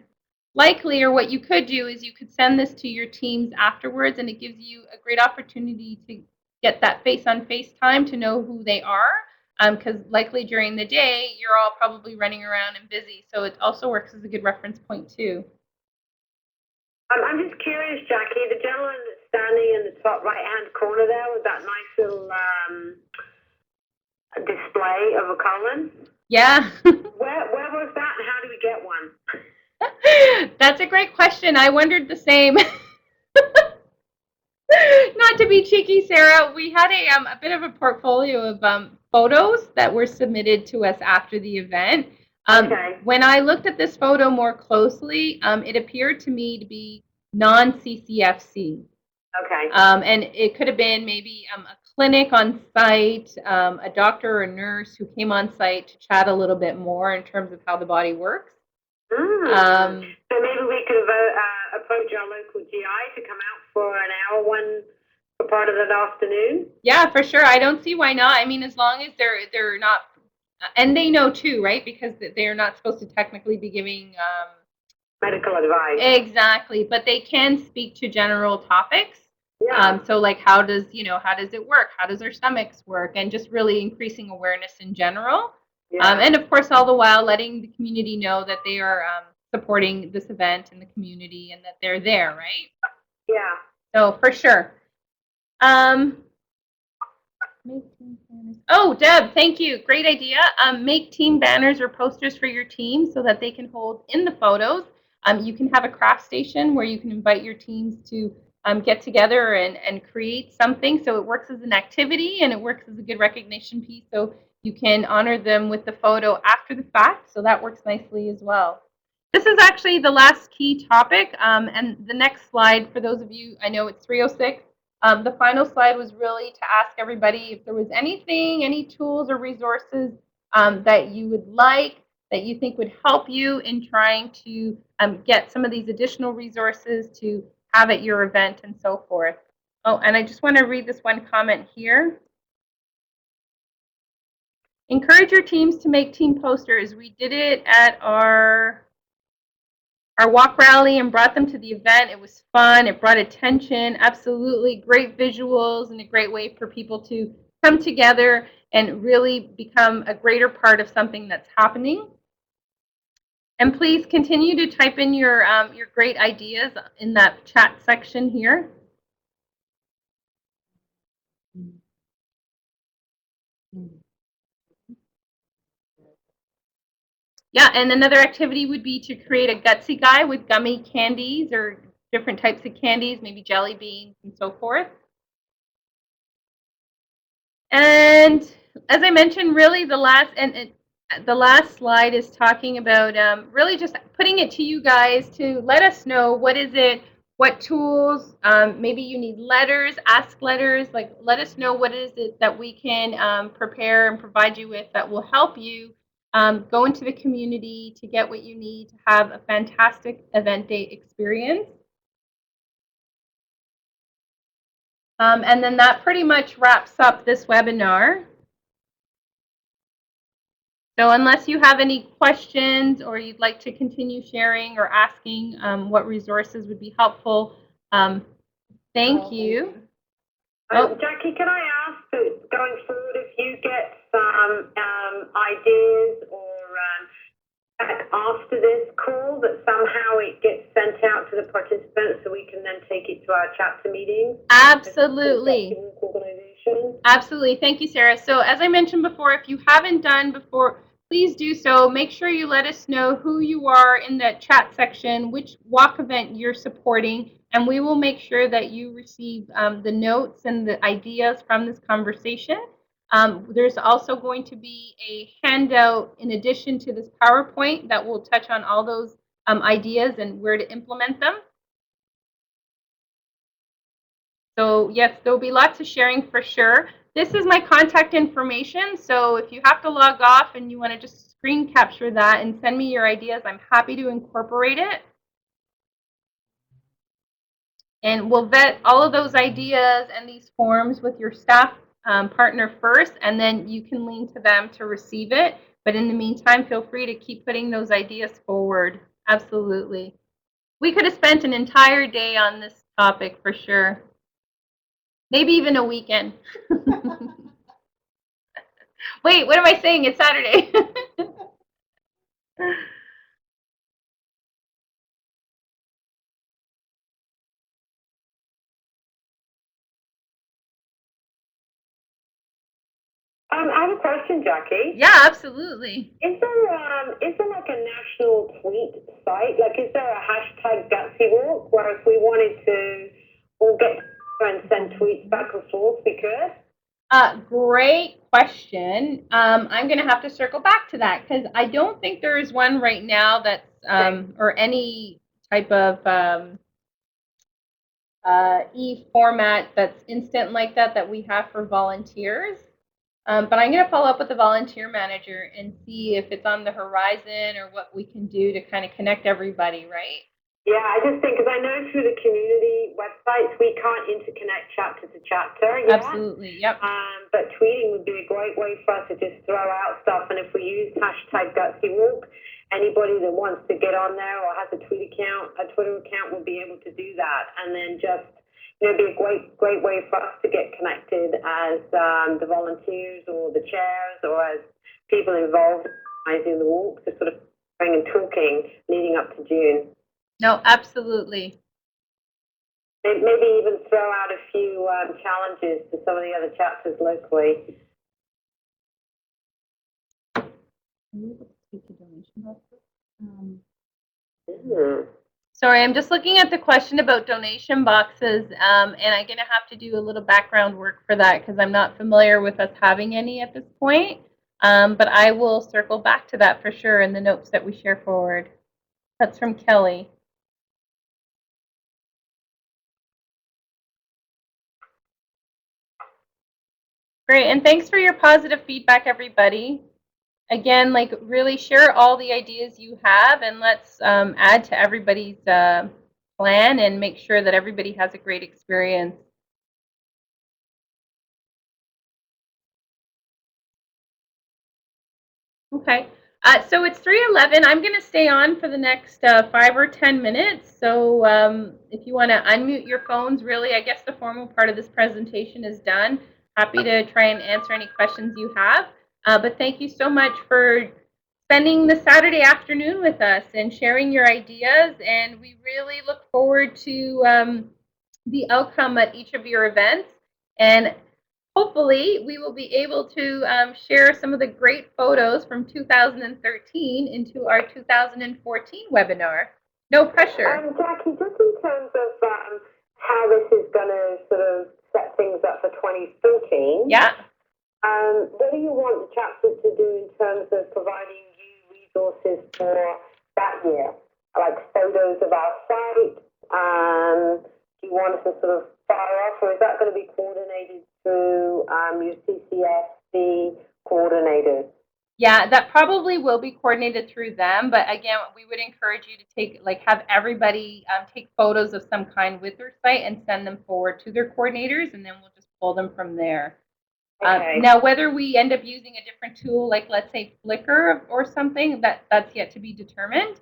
likely, or what you could do is you could send this to your teams afterwards, and it gives you a great opportunity to get that face-on-face time to know who they are, because likely during the day, you're all probably running around and busy. So it also works as a good reference point too. I'm just curious, Jackie, the gentleman that's standing in the top right-hand corner there with that nice little display of a colon. Yeah. Where was that, and how do we get one? That's a great question. I wondered the same. Not to be cheeky, Sarah, we had a bit of a portfolio of photos that were submitted to us after the event. Okay. When I looked at this photo more closely, it appeared to me to be non-CCFC. Okay. And it could have been maybe a clinic on site, a doctor or a nurse who came on site to chat a little bit more in terms of how the body works. So maybe we could approach our local GI to come out for an hour for part of that afternoon. Yeah, for sure. I don't see why not. I mean, as long as they're not, and they know too, right? Because they're not supposed to technically be giving medical advice. Exactly, but they can speak to general topics. Yeah. So like how does it work? How does our stomachs work? And just really increasing awareness in general. Yeah. And of course, all the while letting the community know that they are supporting this event in the community and that they're there, right? Yeah. So for sure. Oh, Deb, thank you. Great idea. Make team banners or posters for your team so that they can hold in the photos. You can have a craft station where you can invite your teams to get together and create something. So it works as an activity and it works as a good recognition piece. So you can honor them with the photo after the fact. So that works nicely as well. This is actually the last key topic. And the next slide, for those of you, I know it's 3:06. The final slide was really to ask everybody if there was anything, any tools or resources that you would like, that you think would help you in trying to get some of these additional resources to have at your event and so forth. Oh, and I just want to read this one comment here. Encourage your teams to make team posters. We did it at our walk rally and brought them to the event. It was fun. It brought attention. Absolutely great visuals and a great way for people to come together and really become a greater part of something that's happening. And please continue to type in your great ideas in that chat section here. Yeah, and another activity would be to create a Gutsy guy with gummy candies or different types of candies, maybe jelly beans and so forth. And as I mentioned, really the last slide is talking about really just putting it to you guys to let us know what tools, maybe you need letters, ask letters, like let us know what is it that we can prepare and provide you with that will help you go into the community to get what you need to have a fantastic event day experience. And then that pretty much wraps up this webinar. So unless you have any questions or you'd like to continue sharing or asking what resources would be helpful, thank you. Jackie, can I ask that going forward, if you get some ideas or after this call, that somehow it gets sent out to the participants so we can then take it to our chapter meetings? Absolutely. Absolutely. Thank you, Sarah. So as I mentioned before, if you haven't done before, please do so. Make sure you let us know who you are in that chat section, which walk event you're supporting, and we will make sure that you receive the notes and the ideas from this conversation. There's also going to be a handout in addition to this PowerPoint that will touch on all those ideas and where to implement them. So yes, there'll be lots of sharing for sure. This is my contact information, so if you have to log off and you want to just screen capture that and send me your ideas, I'm happy to incorporate it. And we'll vet all of those ideas and these forms with your staff partner first, and then you can lean to them to receive it. But in the meantime, feel free to keep putting those ideas forward. Absolutely. We could have spent an entire day on this topic for sure. Maybe even a weekend. Wait, what am I saying? It's Saturday. I have a question, Jackie. Yeah, absolutely. Is there like a national tweet site? Like, is there a hashtag Gutsy Walk where if we wanted to all get together and send tweets back and forth, we could? Great question. I'm going to have to circle back to that because I don't think there is one right now that's, or any type of e-format that's instant like that we have for volunteers. But I'm going to follow up with the volunteer manager and see if it's on the horizon or what we can do to kind of connect everybody, right? Yeah, I just think, because I know through the community websites, we can't interconnect chapter to chapter yet. Absolutely, yep. But tweeting would be a great way for us to just throw out stuff. And if we use hashtag Gutsy Walk, anybody that wants to get on there or has a Twitter account will be able to do that. And then just, you know, be a great way for us to get connected as the volunteers or the chairs or as people involved in organizing the walk, to sort of bring and talking leading up to June. No, absolutely. Maybe even throw out a few challenges to some of the other chapters locally. Sorry, I'm just looking at the question about donation boxes, and I'm going to have to do a little background work for that because I'm not familiar with us having any at this point. But I will circle back to that for sure in the notes that we share forward. That's from Kelly. Great, and thanks for your positive feedback, everybody. Again, like really share all the ideas you have, and let's add to everybody's plan and make sure that everybody has a great experience. Okay, so it's 3:11. I'm going to stay on for the next 5 or 10 minutes. So if you want to unmute your phones, really, I guess the formal part of this presentation is done. Happy to try and answer any questions you have. But thank you so much for spending the Saturday afternoon with us and sharing your ideas. And we really look forward to the outcome at each of your events. And hopefully, we will be able to share some of the great photos from 2013 into our 2014 webinar. No pressure. Jackie, just in terms of how this is going to sort of set things up for 2014. Yeah. What do you want the chapters to do in terms of providing you resources for that year? Like photos of our site? Do you want us to sort of fire off, or is that going to be coordinated through your CCSC coordinators? Yeah, that probably will be coordinated through them, but again, we would encourage you to have everybody take photos of some kind with their site and send them forward to their coordinators, and then we'll just pull them from there. Okay. Now, whether we end up using a different tool, like let's say Flickr or something, that's yet to be determined.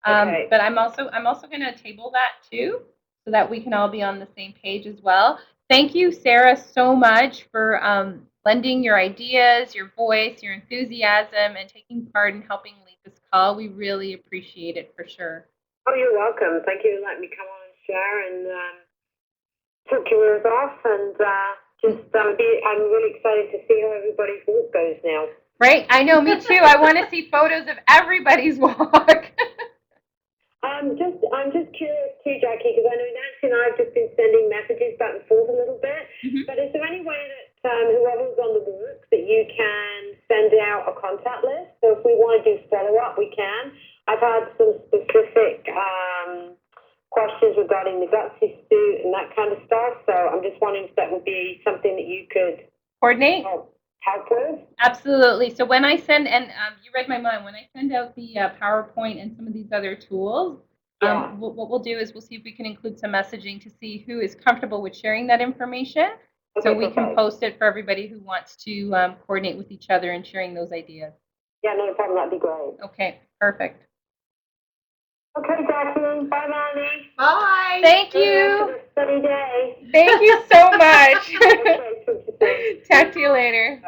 Okay. But I'm also going to table that too, so that we can all be on the same page as well. Thank you, Sarah, so much for lending your ideas, your voice, your enthusiasm, and taking part in helping lead this call. We really appreciate it for sure. Oh, you're welcome. Thank you for letting me come on and share and took your ears off, and I'm really excited to see how everybody's walk goes now. Right? I know, me too. I want to see photos of everybody's walk. I'm just curious too, Jackie, because I know Nancy and I have just been sending messages back and forth a little bit. Mhm. But is there any way that whoever's on the walk that you can send out a contact list? So if we want to do follow up, we can. I've had some specific questions regarding the Gutsy suit and that kind of stuff. So I'm just wondering if that would be something that you could Coordinate? help with. Absolutely. So when I send, and you read my mind, when I send out the PowerPoint and some of these other tools, Yeah. what we'll do is we'll see if we can include some messaging to see who is comfortable with sharing that information. So Okay, we can perfect. post it for everybody who wants to coordinate with each other and sharing those ideas. Yeah, no problem. That'd be great. Okay, perfect. Okay, Jackie. Bye, Melanie. Bye. Thank Have you. a sunny day. Thank you so much. Okay, talk to you soon. Talk to you later.